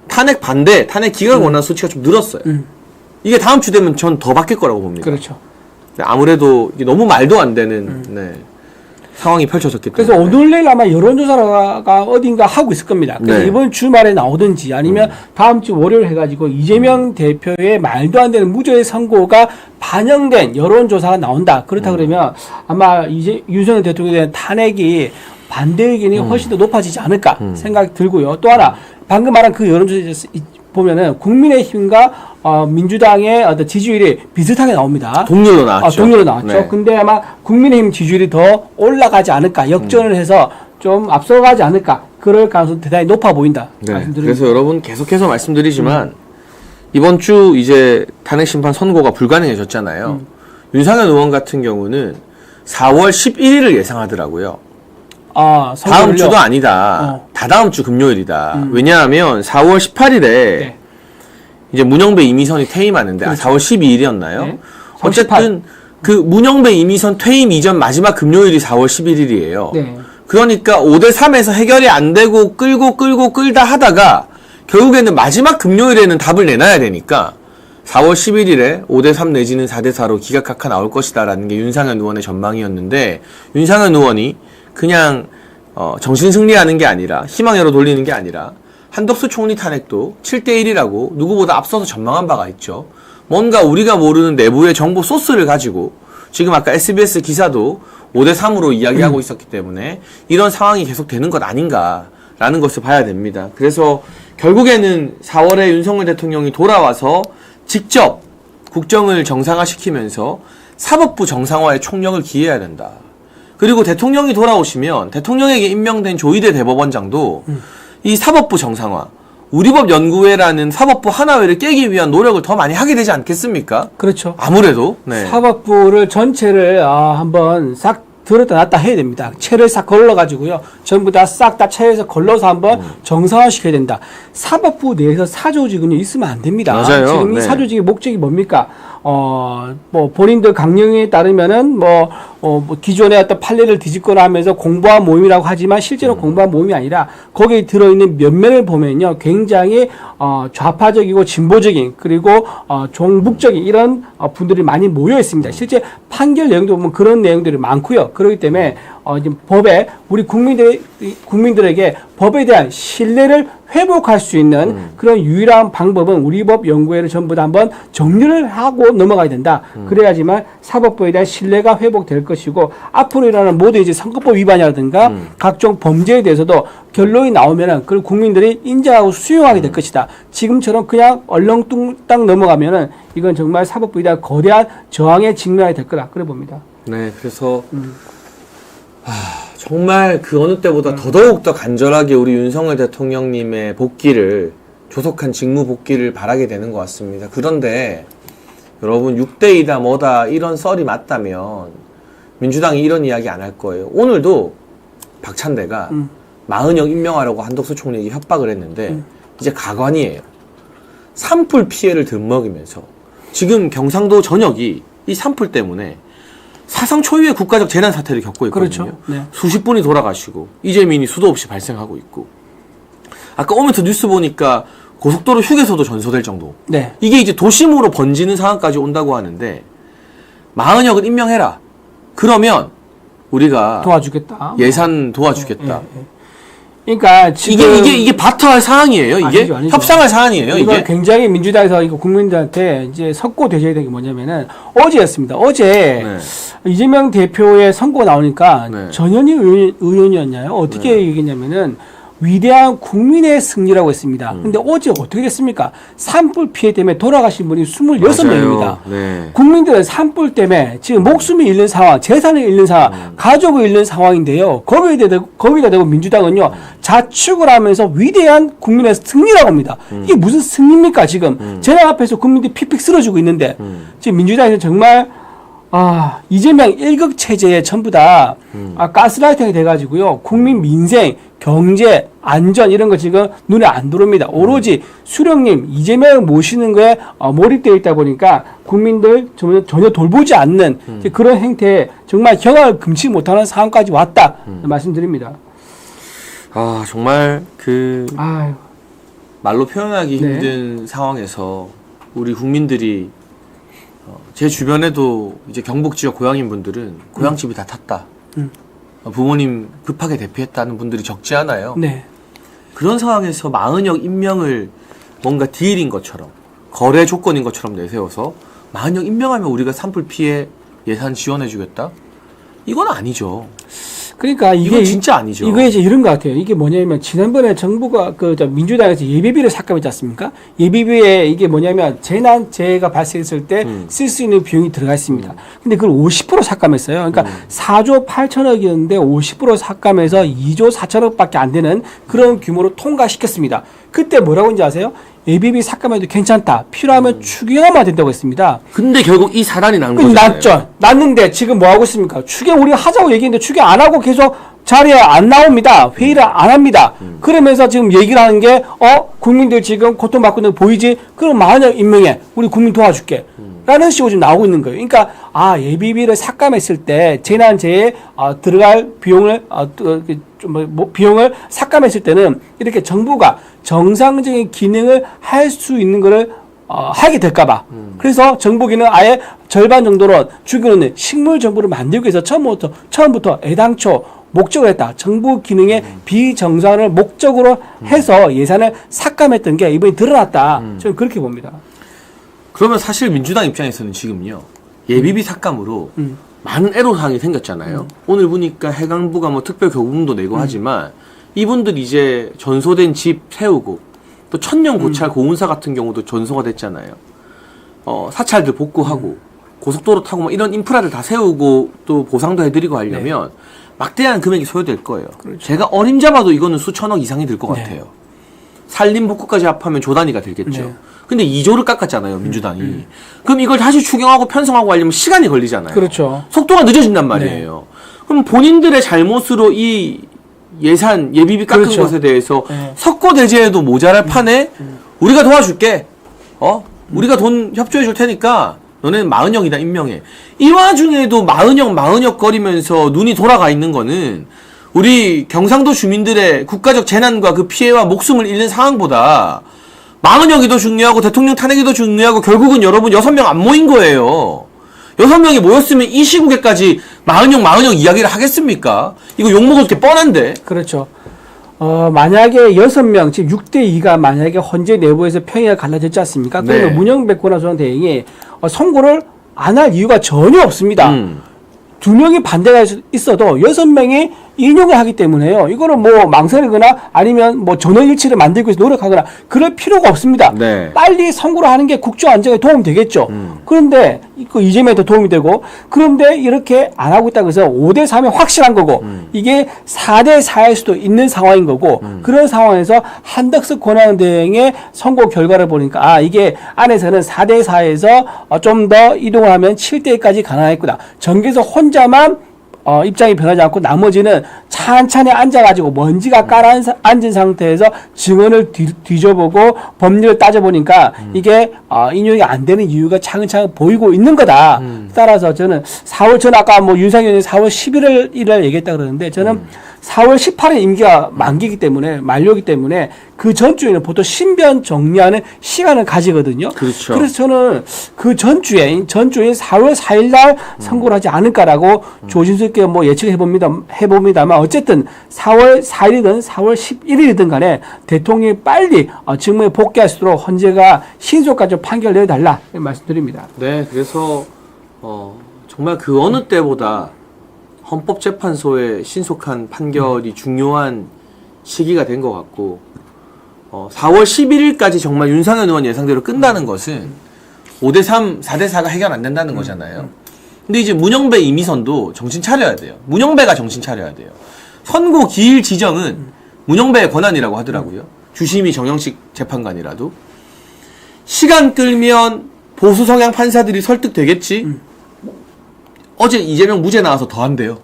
탄핵 반대, 탄핵 기각을 원하는 수치가 좀 늘었어요. 이게 다음 주 되면 전 더 바뀔 거라고 봅니다. 그렇죠. 아무래도 이게 너무 말도 안 되는 네, 상황이 펼쳐졌기 때문에. 그래서 오늘 내일 아마 여론조사가 어딘가 하고 있을 겁니다. 그래서 네. 이번 주말에 나오든지 아니면 다음 주 월요일 해가지고 이재명 대표의 말도 안 되는 무죄의 선고가 반영된 여론조사가 나온다. 그렇다 그러면 아마 이제 윤석열 대통령에 대한 탄핵이 반대 의견이 훨씬 더 높아지지 않을까 생각이 들고요. 또 하나 방금 말한 그 여론조사 보면은 국민의힘과 민주당의 어떤 지지율이 비슷하게 나옵니다. 동률로 나왔죠. 동률로 나왔죠. 네. 근데 아마 국민의힘 지지율이 더 올라가지 않을까, 역전을 해서 좀 앞서가지 않을까, 그럴 가능성이 대단히 높아 보인다. 네. 말씀드립니다. 그래서 여러분 계속해서 말씀드리지만 이번 주 이제 탄핵 심판 선고가 불가능해졌잖아요. 윤상현 의원 같은 경우는 4월 11일을 예상하더라고요. 다음 선거를요? 주도 아니다. 다다음 주 금요일이다. 왜냐하면 4월 18일에 네. 이제 문영배 이미선이 퇴임하는데 그렇죠. 4월 12일이었나요? 네. 어쨌든 그 문영배 이미선 퇴임 이전 마지막 금요일이 4월 11일이에요. 네. 그러니까 5대3에서 해결이 안 되고 끌다 하다가 결국에는 마지막 금요일에는 답을 내놔야 되니까 4월 11일에 5대3 내지는 4대4로 기각학하 나올 것이다라는 게 윤상현 의원의 전망이었는데 윤상현 의원이 그냥 정신 승리하는 게 아니라 희망으로 돌리는 게 아니라 한덕수 총리 탄핵도 7대1이라고 누구보다 앞서서 전망한 바가 있죠. 뭔가 우리가 모르는 내부의 정보 소스를 가지고 지금 아까 SBS 기사도 5대3으로 이야기하고 있었기 때문에 이런 상황이 계속되는 것 아닌가라는 것을 봐야 됩니다. 그래서 결국에는 4월에 윤석열 대통령이 돌아와서 직접 국정을 정상화시키면서 사법부 정상화에 총력을 기해야 된다. 그리고 대통령이 돌아오시면 대통령에게 임명된 조희대 대법원장도 이 사법부 정상화, 우리법연구회라는 사법부 하나회를 깨기 위한 노력을 더 많이 하게 되지 않겠습니까? 그렇죠. 아무래도 네. 사법부를 전체를 한번 싹 들었다 놨다 해야 됩니다. 채를 싹 걸러가지고요. 전부 다 싹 다 채에서 걸러서 한번 정상화시켜야 된다. 사법부 내에서 사조직은요, 있으면 안 됩니다. 맞아요. 지금 이 네. 사조직의 목적이 뭡니까? 뭐 본인들 강령에 따르면은 뭐 기존의 어떤 판례를 뒤집거나 하면서 공부한 모임이라고 하지만 실제로 공부한 모임이 아니라 거기에 들어있는 면면을 보면요, 굉장히 좌파적이고 진보적인 그리고 종북적인 이런 분들이 많이 모여 있습니다. 실제 판결 내용도 보면 그런 내용들이 많고요. 그렇기 때문에 지금 법에 우리 국민들에게 법에 대한 신뢰를 회복할 수 있는 그런 유일한 방법은 우리법연구회를 전부 다 한번 정리를 하고 넘어가야 된다. 그래야지만 사법부에 대한 신뢰가 회복될 것이고 앞으로 일어나는 모든 이제 선거법 위반이라든가 각종 범죄에 대해서도 결론이 나오면은 그걸 국민들이 인정하고 수용하게 될 것이다. 지금처럼 그냥 얼렁뚱땅 넘어가면은 이건 정말 사법부에 대한 거대한 저항에 직면하게 될 거다. 그래 봅니다. 네, 그래서 정말 그 어느 때보다 더더욱 더 간절하게 우리 윤석열 대통령님의 복귀를 조속한 직무 복귀를 바라게 되는 것 같습니다. 그런데 여러분 6대2다 뭐다 이런 썰이 맞다면 민주당이 이런 이야기 안 할 거예요. 오늘도 박찬대가 마은영 임명하라고 한덕수 총리에게 협박을 했는데 이제 가관이에요. 산불 피해를 덜먹이면서 지금 경상도 전역이 이 산불 때문에 사상 초유의 국가적 재난 사태를 겪고 있거든요. 그렇죠. 네. 수십 분이 돌아가시고 이재민이 수도 없이 발생하고 있고 아까 오면서 뉴스 보니까 고속도로 휴게소도 전소될 정도. 네. 이게 이제 도심으로 번지는 상황까지 온다고 하는데 마은혁을 임명해라. 그러면 우리가 도와주겠다. 예산 도와주겠다. 그러니까 지금 이게 바터할 상황이에요. 이게 아니죠. 협상할 사안이에요. 이거 이게 굉장히 민주당에서 이거 국민들한테 이제 석고되셔야 되는 게 뭐냐면은 어제였습니다. 어제 네. 이재명 대표의 선거가 나오니까 네. 전현희 의원이었나요? 어떻게 얘기했냐면은 위대한 국민의 승리라고 했습니다. 근데 어제 어떻게 됐습니까? 산불 피해 때문에 돌아가신 분이 26명입니다. 네. 국민들은 산불 때문에 지금 목숨이 잃는 상황, 재산을 잃는 상황, 가족을 잃는 상황인데요. 거기다 대고 민주당은요, 자축을 하면서 위대한 국민의 승리라고 합니다. 이게 무슨 승리입니까, 지금? 재난 앞에서 국민들이 픽픽 쓰러지고 있는데, 지금 민주당에서 정말, 이재명 1급 체제에 전부 다, 가스라이팅이 돼가지고요, 국민 민생, 경제, 안전 이런 거 지금 눈에 안 들어옵니다. 오로지 수령님, 이재명을 모시는 거에 몰입되어 있다 보니까 국민들 전혀 돌보지 않는 그런 행태에 정말 경악을 금치 못하는 상황까지 왔다. 말씀드립니다. 정말 아유. 말로 표현하기 네. 힘든 상황에서 우리 국민들이 제 주변에도 이제 경북 지역 고향인 분들은 고향집이 다 탔다. 부모님 급하게 대피했다는 분들이 적지 않아요. 네. 그런 상황에서 마흔역 임명을 뭔가 딜인 것처럼 거래 조건인 것처럼 내세워서 마흔역 임명하면 우리가 산불 피해 예산 지원해주겠다? 이건 아니죠. 그러니까 이건 진짜 아니죠. 이게 이제 이런 것 같아요. 이게 뭐냐면 지난번에 정부가 민주당에서 예비비를 삭감했지 않습니까? 예비비에 이게 뭐냐면 재난재해가 발생했을 때 쓸 수 있는 비용이 들어가 있습니다. 근데 그걸 50% 삭감했어요. 그러니까 4조 8천억이었는데 50% 삭감해서 2조 4천억밖에 안 되는 그런 규모로 통과시켰습니다. 그때 뭐라고 했는지 아세요? 예비비 삭감해도 괜찮다. 필요하면 추경하면 된다고 했습니다. 근데 결국 이 사단이 난 거잖아요. 났죠. 났는데 지금 뭐 하고 있습니까? 추경 우리 하자고 얘기했는데 추경 안 하고 계속 자리에 안 나옵니다. 회의를 안 합니다. 그러면서 지금 얘기를 하는 게 국민들 지금 고통받고 있는 거 보이지? 그럼 마흔역 임명해. 우리 국민 도와줄게. 라는 식으로 지금 나오고 있는 거예요. 그러니까 예비비를 삭감했을 때 재난재해에 들어갈 비용을 비용을 삭감했을 때는 이렇게 정부가 정상적인 기능을 할 수 있는 거를 하게 될까봐. 그래서 정부기는 아예 절반 정도로 줄여놓는 식물 정부를 만들기 위해서 처음부터 애당초 목적을 했다. 정부 기능의 비정상을 목적으로 해서 예산을 삭감했던 게 이번에 드러났다. 저는 그렇게 봅니다. 그러면 사실 민주당 입장에서는 지금요. 예비비 삭감으로 많은 애로사항이 생겼잖아요. 오늘 보니까 해강부가 뭐 특별 교부금도 내고 하지만 이분들 이제 전소된 집 세우고 또 천년 고찰 고운사 같은 경우도 전소가 됐잖아요. 사찰들 복구하고 고속도로 타고 뭐 이런 인프라를 다 세우고 또 보상도 해드리고 하려면 막대한 금액이 소요될 거예요. 그렇죠. 제가 어림잡아도 이거는 수천억 이상이 들 것 같아요. 산림 복구까지 합하면 조 단위가 들겠죠. 네. 근데 2조를 깎았잖아요, 민주당이. 그럼 이걸 다시 추경하고 편성하고 하려면 시간이 걸리잖아요. 그렇죠. 속도가 늦어진단 말이에요. 그럼 본인들의 잘못으로 이 예산, 예비비 깎은 것에 대해서 석고대죄에도 모자랄 판에 우리가 도와줄게. 우리가 돈 협조해 줄 테니까 너네는 마흔역이다 임명해. 이 와중에도 마흔역 거리면서 눈이 돌아가 있는 거는 우리 경상도 주민들의 국가적 재난과 그 피해와 목숨을 잃는 상황보다 마흔역이 더 중요하고 대통령 탄핵이 더 중요하고 결국은 여러분 6명 안 모인 거예요. 6명이 모였으면 이 시국에까지 마흔역 이야기를 하겠습니까? 이거 욕먹을 게 뻔한데. 그렇죠. 만약에 6명, 지금 6대2가 만약에 헌재 내부에서 평의가 갈라졌지 않습니까? 그러면 문영배 권한소장대행이 선고를 안 할 이유가 전혀 없습니다. 2명이 반대가 있어도 6명이 인용을 하기 때문에요. 이거는 뭐 망설이거나 아니면 뭐 전원일치를 만들기 위해서 노력하거나 그럴 필요가 없습니다. 네. 빨리 선고를 하는 게 국정 안정에 도움이 되겠죠. 그런데 그 이재명에도 도움이 되고 그런데 이렇게 안 하고 있다고 해서 5대3이 확실한 거고 이게 4대4일 수도 있는 상황인 거고 그런 상황에서 한덕수 권한대행의 선고 결과를 보니까 이게 안에서는 4대4에서 좀 더 이동을 하면 7대1까지 가능하겠구나. 정계에서 혼자만 입장이 변하지 않고 나머지는 찬찬히 앉아가지고 먼지가 깔아앉은 상태에서 증언을 뒤져보고 법률을 따져보니까 이게 인용이 안 되는 이유가 차근차근 보이고 있는 거다. 따라서 저는 저는 아까 뭐 윤상현 의원이 4월 11일 얘기했다 그러는데 저는 4월 18일 임기가 만기이기 때문에 만료이기 때문에 그 전주에는 보통 신변 정리하는 시간을 가지거든요. 그렇죠. 그래서 저는 그 전주에 4월 4일 날 선고를 하지 않을까라고 조심스럽게 뭐 예측해 봅니다만 어쨌든 4월 4일이든 4월 11일이든 간에 대통령이 빨리 직무에 복귀할 수 있도록 헌재가 신속하게 판결을 내려달라 말씀드립니다. 네, 그래서 정말 그 어느 때보다 헌법재판소의 신속한 판결이 중요한 시기가 된 것 같고 4월 11일까지 정말 윤상현 의원 예상대로 끝나는 것은 5대3, 4대4가 해결 안 된다는 거잖아요. 근데 이제 문영배 이미선도 정신 차려야 돼요. 문영배가 정신 차려야 돼요. 선고 기일 지정은 문영배의 권한이라고 하더라고요. 주심이 정영식 재판관이라도. 시간 끌면 보수 성향 판사들이 설득되겠지? 어제 이재명 무죄 나와서 더 한대요.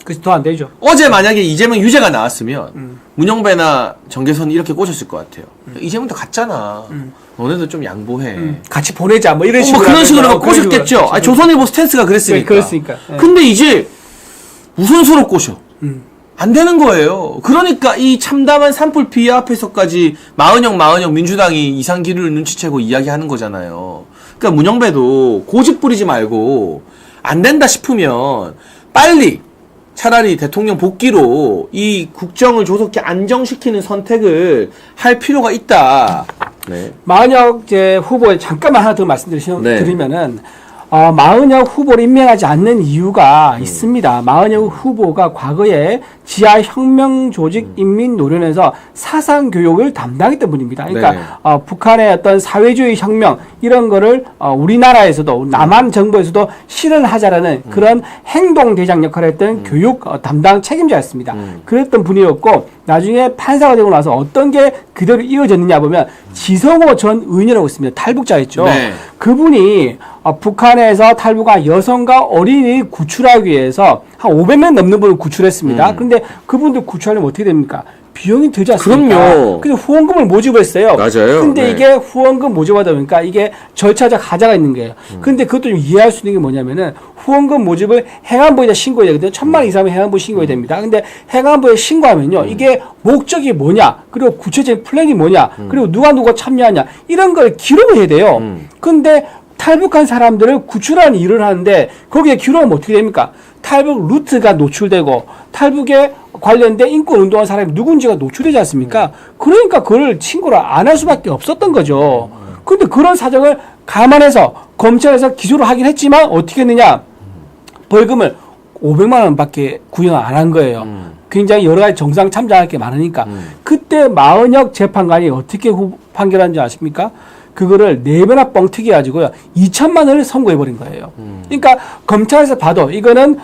그래서 더 안 되죠. 어제 만약에 이재명 유죄가 나왔으면 문영배나 정계선이 이렇게 꽂혔을 것 같아요. 이재명도 갔잖아. 너네도 좀 양보해. 같이 보내자 뭐 이런 식으로. 뭐 그런 식으로 꼬셨겠죠. 조선일보 스탠스가 그랬으니까. 그랬으니까. 근데 이제 무슨 수로 꼬셔? 안 되는 거예요. 그러니까 이 참담한 산불 피해 앞에서까지 마은영 민주당이 이상 기류를 눈치채고 이야기하는 거잖아요. 그러니까 문영배도 고집 부리지 말고 안 된다 싶으면 빨리 차라리 대통령 복귀로 이 국정을 조속히 안정시키는 선택을 할 필요가 있다. 네. 마은혁 후보에 잠깐만 하나 더 말씀드리면은 마은혁 후보를 임명하지 않는 이유가 있습니다. 마은혁 후보가 과거에 지하 혁명 조직 인민 노련에서 사상 교육을 담당했던 분입니다. 그러니까 네. 북한의 어떤 사회주의 혁명 이런 거를 우리나라에서도 남한 정부에서도 실현하자라는 그런 행동 대장 역할을 했던 교육 담당 책임자였습니다. 그랬던 분이었고 나중에 판사가 되고 나서 어떤 게 그대로 이어졌느냐 보면 지성호 전 의원이라고 있습니다. 탈북자였죠. 네. 그분이 북한에서 탈북한 여성과 어린이 구출하기 위해서 한 500명 넘는 분을 구출했습니다. 그런데 그분들 구출하려면 어떻게 됩니까? 비용이 들지 않습니까? 그럼요. 그래서 후원금을 모집했어요. 맞아요. 근데 네. 이게 후원금 모집하다 보니까 이게 절차적 하자가 있는 거예요. 근데 그것도 좀 이해할 수 있는 게 뭐냐면은 후원금 모집을 행안부에 신고해야 되거든요. 1,000만 원 이상은 행안부에 신고해야 됩니다. 근데 행안부에 신고하면요. 이게 목적이 뭐냐, 그리고 구체적인 플랜이 뭐냐, 그리고 누가 참여하냐, 이런 걸 기록을 해야 돼요. 근데 탈북한 사람들을 구출하는 일을 하는데 거기에 기록하면 어떻게 됩니까? 탈북 루트가 노출되고 탈북에 관련된 인권 운동한 사람이 누군지가 노출되지 않습니까? 그러니까 그걸 신고를 안 할 수밖에 없었던 거죠. 근데 그런 사정을 감안해서 검찰에서 기소를 하긴 했지만 어떻게 했느냐? 벌금을 500만 원밖에 구형 안 한 거예요. 굉장히 여러 가지 정상 참작할 게 많으니까. 그때 마은혁 재판관이 어떻게 판결한지 아십니까? 그거를 4배나 뻥튀기 해가지고요. 2천만 원을 선고해버린 거예요. 그러니까 검찰에서 봐도 이거는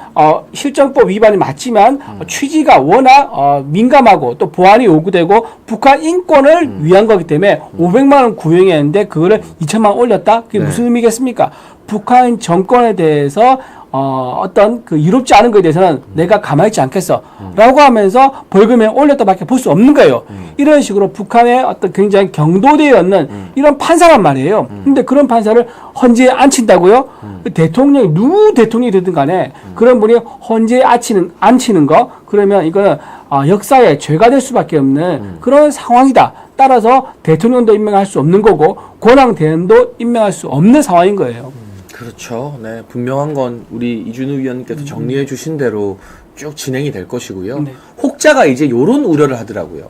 실정법 위반이 맞지만 취지가 워낙 민감하고 또 보안이 요구되고 북한 인권을 위한 거기 때문에 500만 원 구형했는데 그거를 2천만 원 올렸다? 그게 무슨 의미겠습니까? 북한 정권에 대해서 어떤 그 이롭지 않은 것에 대해서는 내가 가만히 있지 않겠어. 라고 하면서 벌금에 올렸다밖에 볼 수 없는 거예요. 이런 식으로 북한의 어떤 굉장히 경도되어 있는 이런 판사란 말이에요. 근데 그런 판사를 헌재에 앉힌다고요? 대통령이, 누구 대통령이 되든 간에 그런 분이 헌재에 앉히는 거? 그러면 이거는 역사에 죄가 될 수밖에 없는 그런 상황이다. 따라서 대통령도 임명할 수 없는 거고 권한대행도 임명할 수 없는 상황인 거예요. 그렇죠. 네, 분명한 건 우리 이준우 위원님께서 정리해 주신 대로 쭉 진행이 될 것이고요. 네. 혹자가 이제 요런 우려를 하더라고요.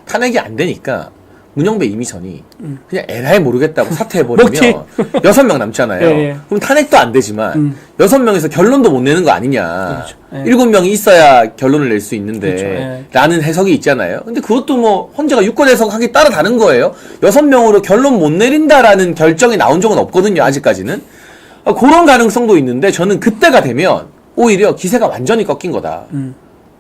탄핵이 안 되니까 문영배 이미선이 그냥 에라이 모르겠다고 사퇴해버리면 6명 남잖아요. 예. 그럼 탄핵도 안 되지만 6명에서 결론도 못 내는 거 아니냐. 그렇죠. 예. 7명이 있어야 결론을 낼 수 있는데 그렇죠. 예. 라는 해석이 있잖아요. 근데 그것도 뭐 헌재가 유권 해석하기 따라 다른 거예요. 6명으로 결론 못 내린다라는 결정이 나온 적은 없거든요. 아직까지는. 그런 가능성도 있는데 저는 그때가 되면 오히려 기세가 완전히 꺾인 거다.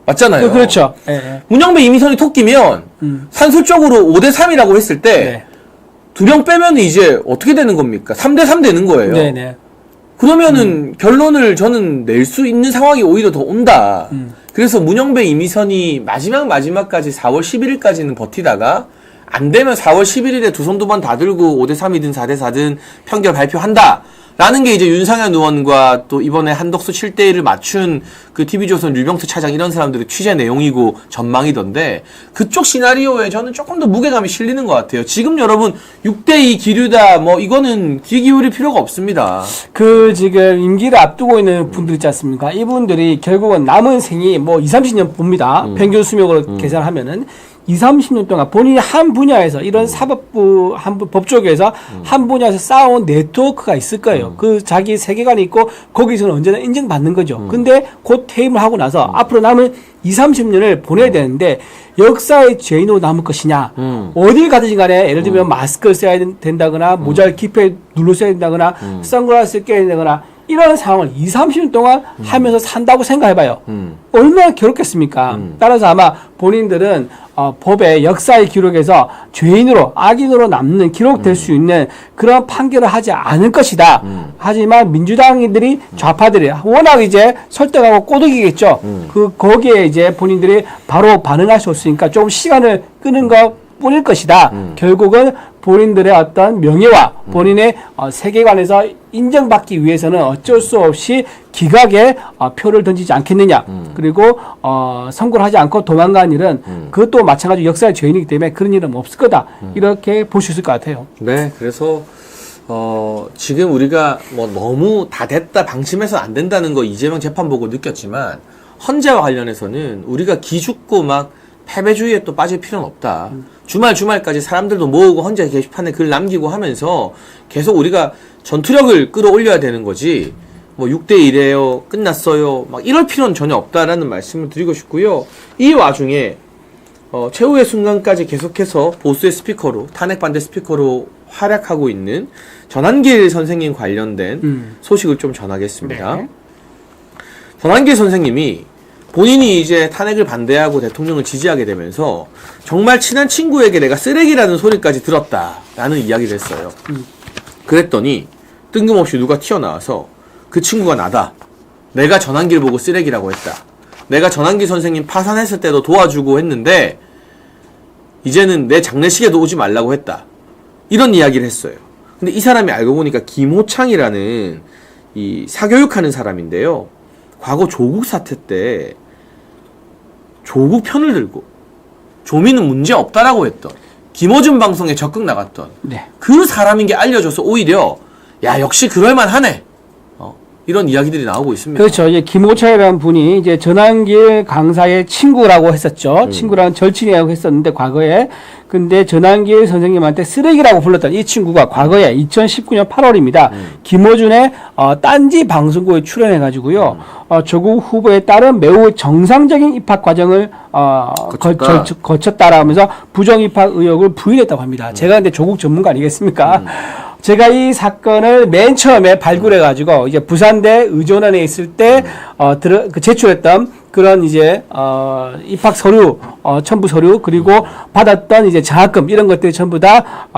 맞잖아요. 그렇죠. 예. 문영배 이미선이 톡 끼면 산술적으로 5대3이라고 했을 때 네. 2명 빼면 이제 어떻게 되는 겁니까? 3대3 되는 거예요. 네네. 그러면은 결론을 저는 낼 수 있는 상황이 오히려 더 온다. 그래서 문영배 이미선이 마지막까지 4월 11일까지는 버티다가 안 되면 4월 11일에 두 손 두 번 다 들고 5대3이든 4대4든 판결 발표한다. 라는 게 이제 윤상현 의원과 또 이번에 한덕수 7대1을 맞춘 그 TV조선 류병트 차장 이런 사람들의 취재 내용이고 전망이던데 그쪽 시나리오에 저는 조금 더 무게감이 실리는 것 같아요. 지금 여러분 6대2 기류다 뭐 이거는 귀 기울일 필요가 없습니다. 그 지금 임기를 앞두고 있는 분들 있지 않습니까? 이분들이 결국은 남은 생이 뭐 20-30년 봅니다. 평균 수명으로 계산하면은 20-30년 동안 본인이 한 분야에서 이런 사법부 법조계에서 한 분야에서 쌓아온 네트워크가 있을 거예요. 그 자기 세계관이 있고 거기서는 언제나 인정받는 거죠. 근데 곧 퇴임을 하고 나서 앞으로 남은 20-30년을 보내야 되는데 역사의 죄인으로 남을 것이냐 어딜 가든지 간에 예를 들면 마스크를 써야 된다거나 모자를 깊게 눌러 써야 된다거나 선글라스를 껴야 된다거나 이런 상황을 20-30년 동안 하면서 산다고 생각해봐요. 얼마나 괴롭겠습니까? 따라서 아마 본인들은 법의 역사의 기록에서 죄인으로 악인으로 남는 기록될 수 있는 그런 판결을 하지 않을 것이다. 하지만 민주당인들이 좌파들이 워낙 이제 설득하고 꼬드기겠죠. 거기에 이제 본인들이 바로 반응할 수 없으니까 조금 시간을 끄는 것 뿐일 것이다. 결국은 본인들의 어떤 명예와 본인의 세계관에서 인정받기 위해서는 어쩔 수 없이 기각에 표를 던지지 않겠느냐. 그리고 선거를 하지 않고 도망간 일은 그것도 마찬가지로 역사의 죄인이기 때문에 그런 일은 없을 거다. 이렇게 볼 수 있을 것 같아요. 네, 그래서 지금 우리가 뭐 너무 다 됐다 방심해서 안 된다는 거 이재명 재판 보고 느꼈지만 헌재와 관련해서는 우리가 기죽고 막 패배주의에 또 빠질 필요는 없다. 주말까지 사람들도 모으고 헌재 게시판에 글 남기고 하면서 계속 우리가 전투력을 끌어올려야 되는 거지. 뭐 6대1이에요. 끝났어요. 막 이럴 필요는 전혀 없다라는 말씀을 드리고 싶고요. 이 와중에 최후의 순간까지 계속해서 보수의 스피커로, 탄핵 반대 스피커로 활약하고 있는 전한길 선생님 관련된 소식을 좀 전하겠습니다. 네. 전한길 선생님이 본인이 이제 탄핵을 반대하고 대통령을 지지하게 되면서 정말 친한 친구에게 내가 쓰레기라는 소리까지 들었다라는 이야기를 했어요. 그랬더니 뜬금없이 누가 튀어나와서 그 친구가 나다. 내가 전한길 보고 쓰레기라고 했다. 내가 전한길 선생님 파산했을 때도 도와주고 했는데 이제는 내 장례식에도 오지 말라고 했다. 이런 이야기를 했어요. 근데 이 사람이 알고 보니까 김호창이라는 이 사교육하는 사람인데요. 과거 조국 사태 때 조국 편을 들고 조민은 문제 없다라고 했던 김어준 방송에 적극 나갔던 네. 그 사람인 게 알려져서 오히려 야 역시 그럴만하네 이런 이야기들이 나오고 있습니다. 그렇죠. 이제 김호철이라는 분이 이제 전한길 강사의 친구라고 했었죠. 친구라는 절친이라고 했었는데 과거에. 근데 전한길 선생님한테 쓰레기라고 불렀던 이 친구가 과거에 2019년 8월입니다. 김어준의 딴지 방송국에 출연해가지고요. 조국 후보에 따른 매우 정상적인 입학 과정을 거쳤다라고 하면서 부정 입학 의혹을 부인했다고 합니다. 제가 근데 조국 전문가 아니겠습니까? 제가 이 사건을 맨 처음에 발굴해가지고 이제 부산대 의전원에 있을 때 제출했던 그런 이제 입학 서류, 첨부 서류 그리고 받았던 이제 장학금 이런 것들이 전부 다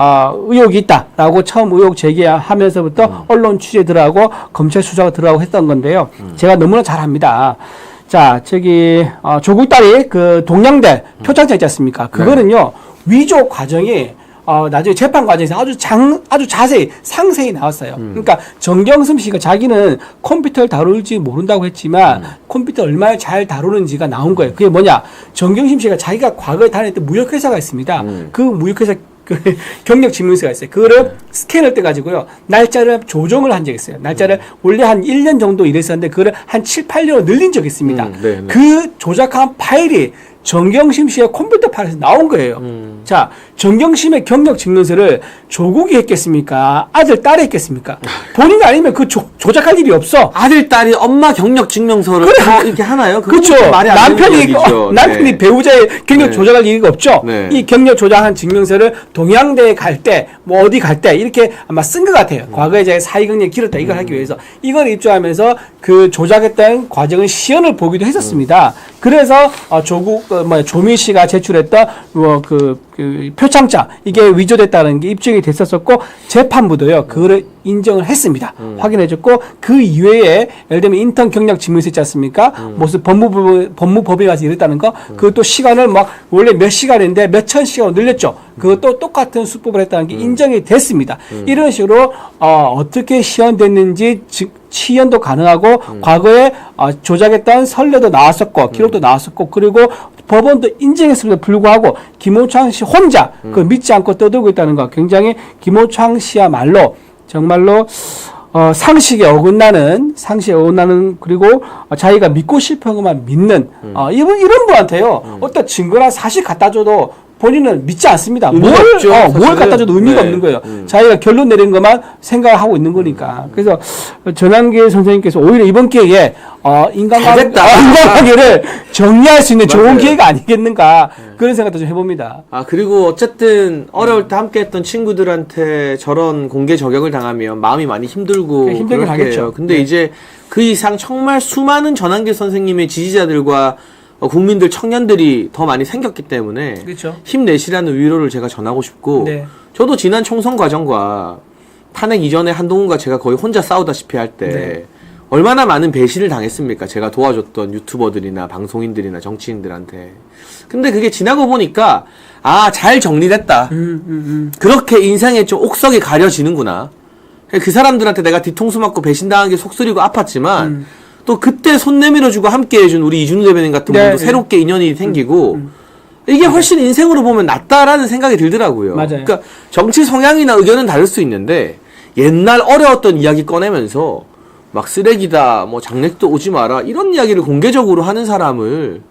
의혹이 있다라고 처음 의혹 제기하면서부터 언론 취재 들어가고 검찰 수사가 들어가고 했던 건데요. 제가 너무나 잘 압니다. 자, 조국 딸이 그 동양대 표창장 있지 않습니까? 그거는요 위조 과정이 나중에 재판 과정에서 아주 자세히 상세히 나왔어요. 그러니까 정경심 씨가 자기는 컴퓨터를 다룰지 모른다고 했지만 컴퓨터 얼마나 잘 다루는지가 나온 거예요. 그게 뭐냐? 정경심 씨가 자기가 과거에 다녔던 무역회사가 있습니다. 그 무역회사 경력 증명서가 있어요. 그거를 스캔을 떼가지고요. 날짜를 조정을 한 적이 있어요. 날짜를 원래 한 1년 정도 일했었는데 그거를 한 7, 8년으로 늘린 적이 있습니다. 네. 그 조작한 파일이 정경심 씨의 컴퓨터 파일에서 나온 거예요. 자, 정경심의 경력 증명서를 조국이 했겠습니까? 아들, 딸이 했겠습니까? 본인 아니면 그 조작할 일이 없어. 아들, 딸이 엄마 경력 증명서를 이렇게 하나요? 그렇죠. 말이 안 되는 이야기죠. 남편이 네. 배우자의 경력 네. 조작할 일이 없죠. 네. 이 경력 조작한 증명서를 동양대에 갈 때, 뭐 어디 갈 때, 이렇게 아마 쓴 것 같아요. 과거에 제가 사회경력이 길었다, 이걸 하기 위해서. 이걸 입증하면서 그 조작했던 과정의 시연을 보기도 했었습니다. 그래서 조민 씨가 제출했던 그 표창장 이게 위조됐다는 게 입증이 됐었고 재판부도요 그거를 인정을 했습니다. 확인해줬고 그 이외에 예를 들면 인턴 경력 증명서 있지 않습니까? 무슨 법무법에 가서 이랬다는 거 그것도 시간을 막 원래 몇 시간인데 몇천 시간으로 늘렸죠. 그것도 똑같은 수법을 했다는 게 인정이 됐습니다. 이런 식으로 어떻게 시연됐는지 시연도 가능하고 과거에 조작했던 선례도 나왔었고 기록도 나왔었고 그리고 법원도 인정했음에도 불구하고 김호창 씨 혼자 그 믿지 않고 떠들고 있다는 거 굉장히 김호창 씨야말로 정말로 상식에 어긋나는 그리고 자기가 믿고 싶은 것만 믿는 이런 분한테요 어떤 증거나 사실 갖다 줘도 본인은 믿지 않습니다. 뭘 갖다 줘도 의미가 없는 거예요. 자기가 결론 내리는 것만 생각하고 있는 거니까. 그래서 전한길 선생님께서 오히려 이번 기회에 인간관계를 정리할 수 있는 좋은 기회가 아니겠는가 그런 생각도 좀 해봅니다. 그리고 어쨌든 어려울 때 함께했던 친구들한테 저런 공개 저격을 당하면 마음이 많이 힘들고 힘들긴 하겠죠. 근데 네. 이제 그 이상 정말 수많은 전한길 선생님의 지지자들과 국민들, 청년들이 더 많이 생겼기 때문에 그렇죠. 힘내시라는 위로를 제가 전하고 싶고 네. 저도 지난 총선 과정과 탄핵 이전에 한동훈과 제가 거의 혼자 싸우다시피 할 때 네. 얼마나 많은 배신을 당했습니까? 제가 도와줬던 유튜버들이나 방송인들이나 정치인들한테. 근데 그게 지나고 보니까 잘 정리됐다. 그렇게 인생에 좀 옥석이 가려지는구나. 그 사람들한테 내가 뒤통수 맞고 배신당한 게 속쓰리고 아팠지만 또 그때 손 내밀어주고 함께 해준 우리 이준우 대변인 같은 분도 새롭게 인연이 생기고 이게 훨씬 인생으로 보면 낫다라는 생각이 들더라고요. 맞아요. 그러니까 정치 성향이나 의견은 다를 수 있는데 옛날 어려웠던 이야기 꺼내면서 막 쓰레기다, 뭐 장례도 오지 마라 이런 이야기를 공개적으로 하는 사람을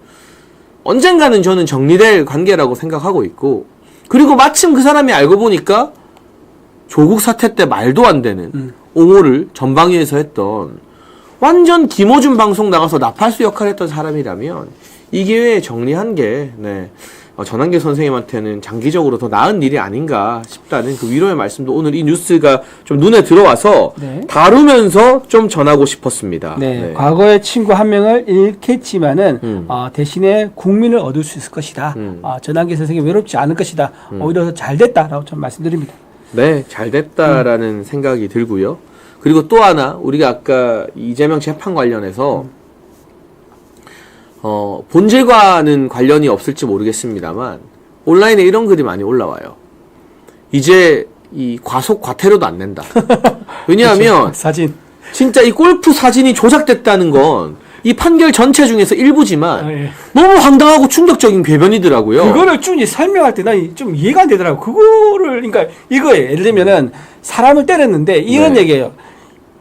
언젠가는 저는 정리될 관계라고 생각하고 있고, 그리고 마침 그 사람이 알고 보니까 조국 사태 때 말도 안 되는 옹호를 전방위에서 했던 완전 김어준 방송 나가서 나팔수 역할을 했던 사람이라면 이 기회에 정리한 게 전한계 선생님한테는 장기적으로 더 나은 일이 아닌가 싶다는 그 위로의 말씀도 오늘 이 뉴스가 좀 눈에 들어와서 다루면서 좀 전하고 싶었습니다. 과거의 친구 한 명을 잃겠지만은 대신에 국민을 얻을 수 있을 것이다. 전한계 선생님이 외롭지 않을 것이다. 오히려 더 잘 됐다라고 좀 말씀드립니다. 네, 잘 됐다라는 생각이 들고요. 그리고 또 하나 우리가 아까 이재명 재판 관련해서 본질과는 관련이 없을지 모르겠습니다만 온라인에 이런 글이 많이 올라와요. 이제 이 과속 과태료도 안 낸다. 왜냐하면 그렇죠. 사진 진짜 이 골프 사진이 조작됐다는 건 이 판결 전체 중에서 일부지만 너무 황당하고 충격적인 궤변이더라고요. 그거를 쭉 설명할 때 난 좀 이해가 안 되더라고. 그거를 그러니까 이거예요. 예를 들면은 사람을 때렸는데 이런 얘기예요.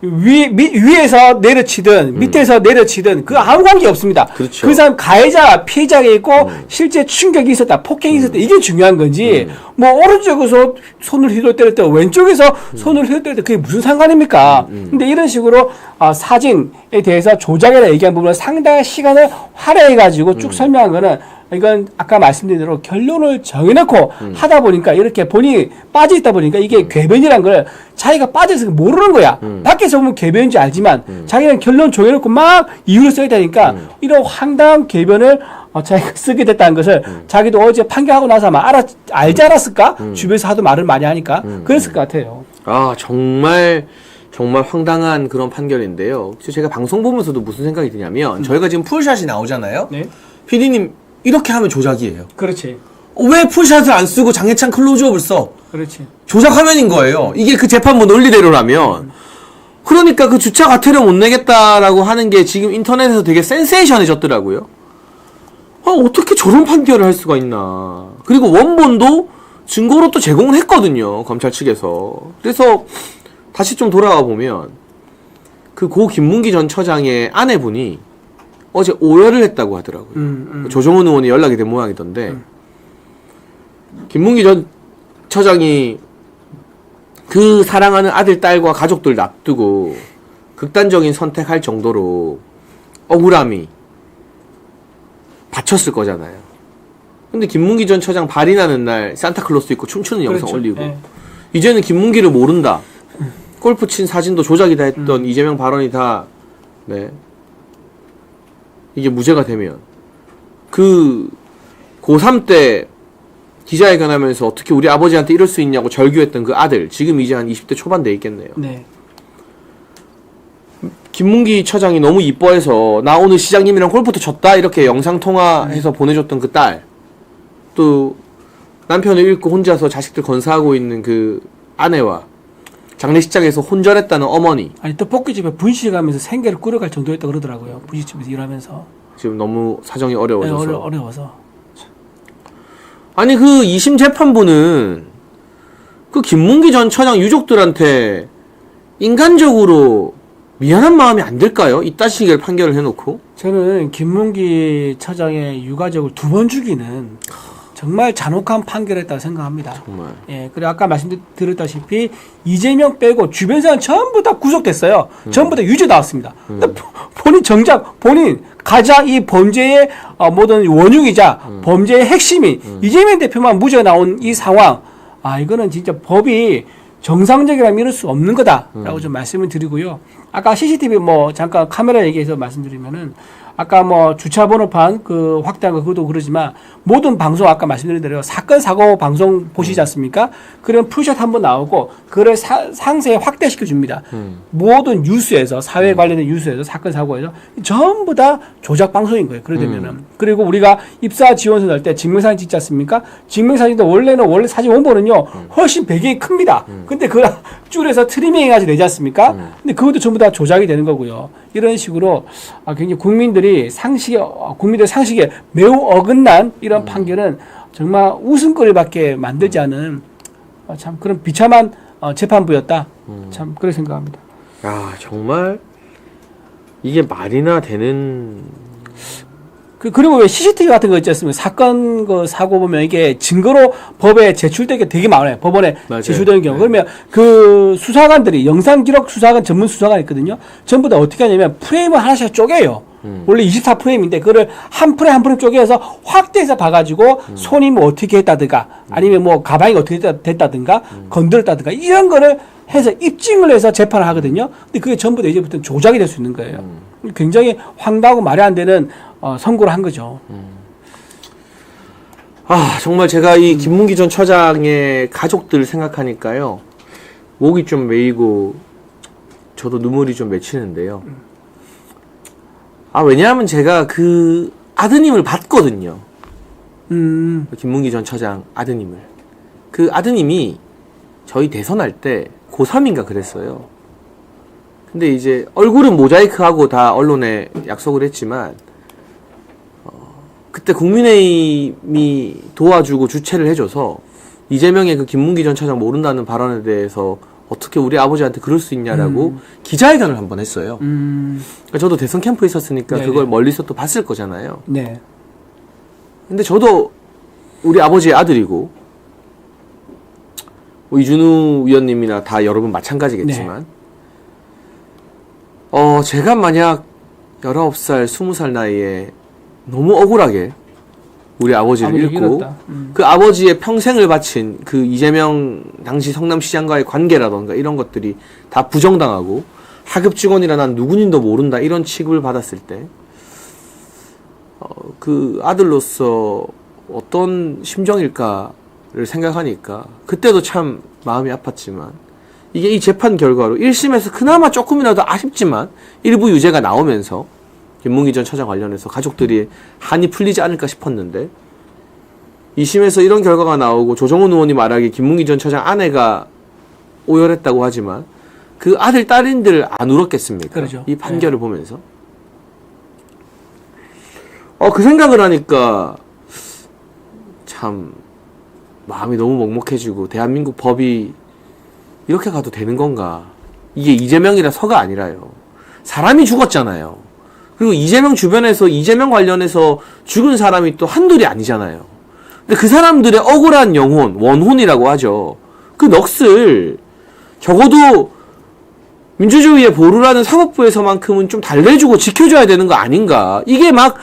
위에서 내려치든 밑에서 내려치든 그 아무 관계 없습니다. 그렇죠. 그 사람 가해자 피해자가 있고 실제 충격이 있었다, 폭행이 있었다, 이게 중요한 건지 뭐 오른쪽에서 손을 휘둘러 때릴 때 왼쪽에서 손을 휘둘러 때릴 때 그게 무슨 상관입니까? 근데 이런 식으로 사진에 대해서 조작이라 얘기한 부분을 상당히 시간을 할애해 가지고 쭉 설명한 거는, 이건 아까 말씀드린 대로 결론을 정해놓고 하다 보니까 이렇게 본인이 빠져있다 보니까 이게 궤변이란 걸 자기가 빠져서 모르는 거야. 밖에서 보면 궤변인지 알지만 자기는 결론 정해놓고 막 이유를 써야 되니까 이런 황당한 궤변을 자기가 쓰게 됐다는 것을 자기도 어제 판결하고 나서 아마 알지 않았을까? 주변에서 하도 말을 많이 하니까 그랬을 것 같아요. 정말 황당한 그런 판결인데요. 제가 방송 보면서도 무슨 생각이 드냐면 저희가 지금 풀샷이 나오잖아요. PD님 이렇게 하면 조작이에요. 그렇지. 왜 풀샷을 안 쓰고 장해찬 클로즈업을 써? 그렇지. 조작 화면인 거예요. 이게 그 재판부 논리대로라면. 그러니까 그 주차 과태료 못 내겠다라고 하는 게 지금 인터넷에서 되게 센세이션해졌더라고요. 어떻게 저런 판결을 할 수가 있나. 그리고 원본도 증거로 또 제공을 했거든요. 검찰 측에서. 그래서 다시 좀 돌아와 보면 그 고 김문기 전 처장의 아내분이 어제 오열을 했다고 하더라고요. 조정훈 의원이 연락이 된 모양이던데 김문기 전 처장이 그 사랑하는 아들, 딸과 가족들 놔두고 극단적인 선택할 정도로 억울함이 받쳤을 거잖아요. 근데 김문기 전 처장 발이 나는 날 산타클로스 입고 춤추는 영상 올리고 이제는 김문기를 모른다. 골프 친 사진도 조작이다 했던 이재명 발언이 다 이게 무죄가 되면 그 고3 때 기자회견 하면서 어떻게 우리 아버지한테 이럴 수 있냐고 절규했던 그 아들 지금 이제 한 20대 초반 돼 있겠네요. 김문기 처장이 너무 이뻐해서 나 오늘 시장님이랑 골프도 쳤다 이렇게 영상통화해서 보내줬던 그 딸, 또 남편을 잃고 혼자서 자식들 건사하고 있는 그 아내와 장례식장에서 혼절했다는 어머니. 아니 떡볶이집에 분식하면서 생계를 꾸려갈 정도였다 그러더라고요. 분식집에서 일하면서. 지금 너무 사정이 어려워져서. 네, 어려워서. 아니 그 2심 재판부는 그 김문기 전 처장 유족들한테 인간적으로 미안한 마음이 안 들까요? 이딴 식의 판결을 해놓고. 저는 김문기 처장의 유가족을 2번 죽이는 정말 잔혹한 판결했다고 생각합니다. 정말. 그리고 아까 말씀드렸다시피 이재명 빼고 주변 사람 전부 다 구속됐어요. 전부 다 유죄 나왔습니다. 본인 정작 본인 가장 이 범죄의 모든 원흉이자 범죄의 핵심이 이재명 대표만 무죄가 나온 이 상황, 이거는 진짜 법이 정상적이라면 이럴 수 없는 거다라고 좀 말씀을 드리고요. 아까 CCTV 잠깐 카메라 얘기해서 말씀드리면은 아까 뭐 주차 번호판 그 확대한 거 그것도 그러지만 모든 방송 아까 말씀드린 대로 사건 사고 방송 보시지 않습니까? 그런 풀샷 한번 나오고 그걸 상세히 확대시켜 줍니다. 모든 뉴스에서 사회 관련된 뉴스에서 사건 사고에서 전부 다 조작 방송인 거예요. 그러려면은 그리고 우리가 입사 지원서 낼 때 증명사진 찍지 않습니까? 증명사진도 원래 사진 원본은요 훨씬 배경이 큽니다. 근데 그걸 줄여서 트리밍 해가지고 내지 않습니까? 근데 그것도 전부 다 조작이 되는 거고요. 이런 식으로 굉장히 국민들의 상식에 매우 어긋난 이런 판결은 정말 웃음거리밖에 만들지 않은 참 그런 비참한 재판부였다. 참 그렇게 생각합니다. 야, 정말 이게 말이나 되는. 그리고 왜 CCTV 같은 거 있지 않습니까? 사건 그 사고 보면 이게 증거로 법에 제출되는 게 되게 많아요. 법원에 맞아요. 제출되는 경우. 네. 그러면 그 수사관들이 영상기록 수사관 전문 수사관이 있거든요. 전부 다 어떻게 하냐면 프레임을 하나씩 쪼개요. 원래 24프레임인데 그거를 한 프레임 한 프레임 쪼개서 확대해서 봐가지고 손이 뭐 어떻게 했다든가 아니면 뭐 가방이 어떻게 됐다든가 건드렸다든가 이런 거를 해서 입증을 해서 재판을 하거든요. 근데 그게 전부 다 이제부터는 조작이 될 수 있는 거예요. 굉장히 황당하고 말이 안 되는 선고를 한 거죠. 아, 정말 제가 이 김문기 전 처장의 가족들 생각하니까요. 목이 좀 메이고 저도 눈물이 좀 맺히는데요. 아, 왜냐하면 제가 그 아드님을 봤거든요. 김문기 전 처장 아드님을. 그 아드님이 저희 대선할 때 고3인가 그랬어요. 근데 이제 얼굴은 모자이크하고 다 언론에 약속을 했지만 그때 국민의힘이 도와주고 주최를 해줘서 이재명의 그 김문기 전 처장 모른다는 발언에 대해서 어떻게 우리 아버지한테 그럴 수 있냐라고 기자회견을 한번 했어요. 그러니까 저도 대선 캠프에 있었으니까 네네. 그걸 멀리서 또 봤을 거잖아요. 네. 근데 저도 우리 아버지의 아들이고 뭐 이준우 위원님이나 다 여러분 마찬가지겠지만 제가 만약 19살, 20살 나이에 너무 억울하게 우리 아버지를 잃고 그 아버지의 평생을 바친 그 이재명 당시 성남시장과의 관계라던가 이런 것들이 다 부정당하고 하급 직원이라 난 누구인도 모른다 이런 취급을 받았을 때 그 아들로서 어떤 심정일까를 생각하니까 그때도 참 마음이 아팠지만 이게 이 재판 결과로 1심에서 그나마 조금이라도 아쉽지만 일부 유죄가 나오면서 김문기 전 처장 관련해서 가족들이 한이 풀리지 않을까 싶었는데 2심에서 이런 결과가 나오고 조정훈 의원이 말하기 김문기 전 처장 아내가 오열했다고 하지만 그 아들 딸인들 안 울었겠습니까? 그렇죠. 이 판결을 보면서 그 생각을 하니까 참 마음이 너무 먹먹해지고 대한민국 법이 이렇게 가도 되는 건가? 이게 이재명이라서가 아니라요. 사람이 죽었잖아요. 그리고 이재명 주변에서 이재명 관련해서 죽은 사람이 또 한둘이 아니잖아요. 근데 그 사람들의 억울한 영혼, 원혼이라고 하죠. 그 넋을 적어도 민주주의의 보루라는 사법부에서만큼은 좀 달래주고 지켜줘야 되는 거 아닌가? 이게 막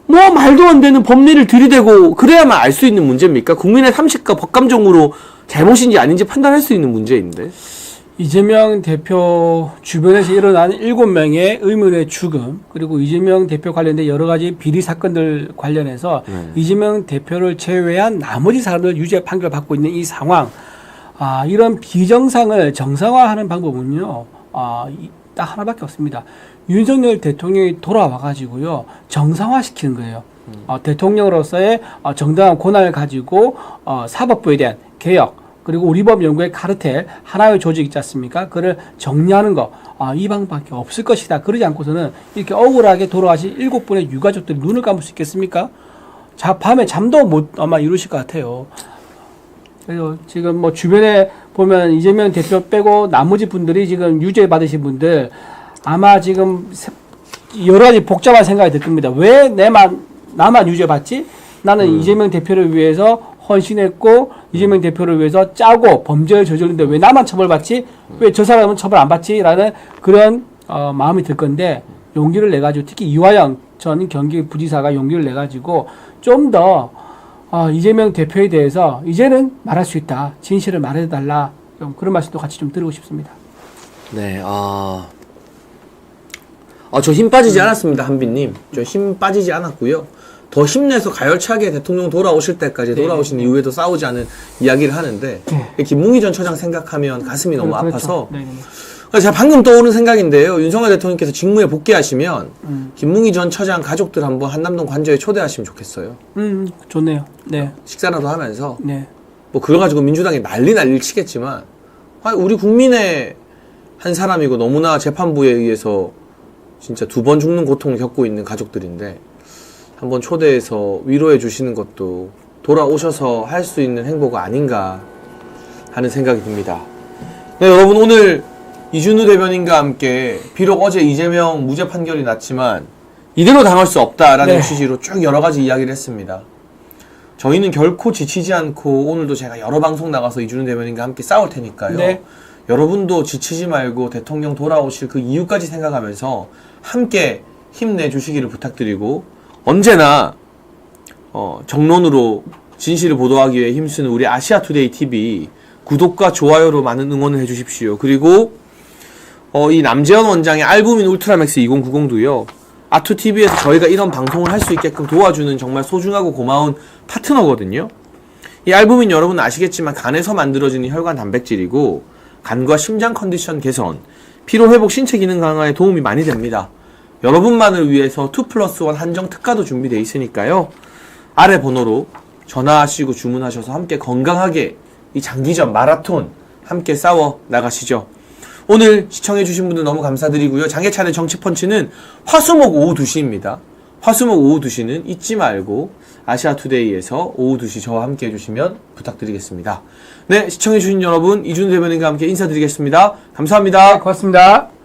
뭐 말도 안 되는 법리를 들이대고 그래야만 알 수 있는 문제입니까? 국민의 상식과 법감정으로 잘못인지 아닌지 판단할 수 있는 문제인데. 이재명 대표 주변에서 일어난 7명의 의문의 죽음, 그리고 이재명 대표 관련된 여러 가지 비리 사건들 관련해서 이재명 대표를 제외한 나머지 사람들 유죄 판결을 받고 있는 이 상황, 이런 비정상을 정상화하는 방법은요, 딱 하나밖에 없습니다. 윤석열 대통령이 돌아와가지고요, 정상화시키는 거예요. 대통령으로서의 정당한 권한을 가지고 사법부에 대한 개혁, 그리고 우리법연구의 카르텔, 하나의 조직 있지 않습니까? 그를 정리하는 거, 이 방법밖에 없을 것이다. 그러지 않고서는 이렇게 억울하게 돌아가신 7분의 유가족들이 눈을 감을 수 있겠습니까? 밤에 잠도 못 아마 이루실 것 같아요. 그래서 지금 뭐 주변에 보면 이재명 대표 빼고 나머지 분들이 지금 유죄 받으신 분들 아마 지금 여러 가지 복잡한 생각이 들 겁니다. 왜 나만 유죄 받지? 나는 이재명 대표를 위해서 헌신했고 이재명 대표를 위해서 짜고 범죄를 저질렀는데 왜 나만 처벌받지? 왜 저 사람은 처벌 안 받지? 라는 그런 마음이 들 건데 용기를 내가지고 특히 이화영 전 경기부지사가 용기를 내가지고 좀 더 이재명 대표에 대해서 이제는 말할 수 있다. 진실을 말해달라. 좀 그런 말씀도 같이 좀 드리고 싶습니다. 네, 저 힘 빠지지 않았습니다, 한빈님. 저 힘 빠지지 않았고요. 더 힘내서 가열차게 대통령 돌아오실 때까지 돌아오신 이후에도 싸우지 않은 이야기를 하는데 김문희 전 처장 생각하면 가슴이 너무 그렇죠. 아파서 네네. 그래서 제가 방금 떠오른 생각인데요. 윤석열 대통령께서 직무에 복귀하시면 김문희 전 처장 가족들 한번 한남동 관저에 초대하시면 좋겠어요. 좋네요. 네. 식사라도 하면서 네. 뭐 그거 가지고 민주당이 난리를 치겠지만 우리 국민의 한 사람이고 너무나 재판부에 의해서 진짜 2번 죽는 고통을 겪고 있는 가족들인데 한번 초대해서 위로해 주시는 것도 돌아오셔서 할 수 있는 행보가 아닌가 하는 생각이 듭니다. 네, 여러분 오늘 이준우 대변인과 함께 비록 어제 이재명 무죄 판결이 났지만 이대로 당할 수 없다라는 취지로 쭉 여러 가지 이야기를 했습니다. 저희는 결코 지치지 않고 오늘도 제가 여러 방송 나가서 이준우 대변인과 함께 싸울 테니까요. 네. 여러분도 지치지 말고 대통령 돌아오실 그 이유까지 생각하면서 함께 힘내주시기를 부탁드리고 언제나 정론으로 진실을 보도하기 위해 힘쓰는 우리 아시아투데이 TV 구독과 좋아요로 많은 응원을 해주십시오. 그리고 이 남재현 원장의 알부민 울트라맥스 2090도요. 아투TV에서 저희가 이런 방송을 할 수 있게끔 도와주는 정말 소중하고 고마운 파트너거든요. 이 알부민 여러분 아시겠지만 간에서 만들어지는 혈관 단백질이고 간과 심장 컨디션 개선, 피로회복 신체 기능 강화에 도움이 많이 됩니다. 여러분만을 위해서 2+1 한정 특가도 준비되어 있으니까요. 아래 번호로 전화하시고 주문하셔서 함께 건강하게 이 장기전 마라톤 함께 싸워 나가시죠. 오늘 시청해주신 분들 너무 감사드리고요. 장혜찬의 정치펀치는 화수목 오후 2시입니다. 화수목 오후 2시는 잊지 말고 아시아투데이에서 오후 2시 저와 함께 해주시면 부탁드리겠습니다. 네, 시청해주신 여러분 이준우 대변인과 함께 인사드리겠습니다. 감사합니다. 고맙습니다.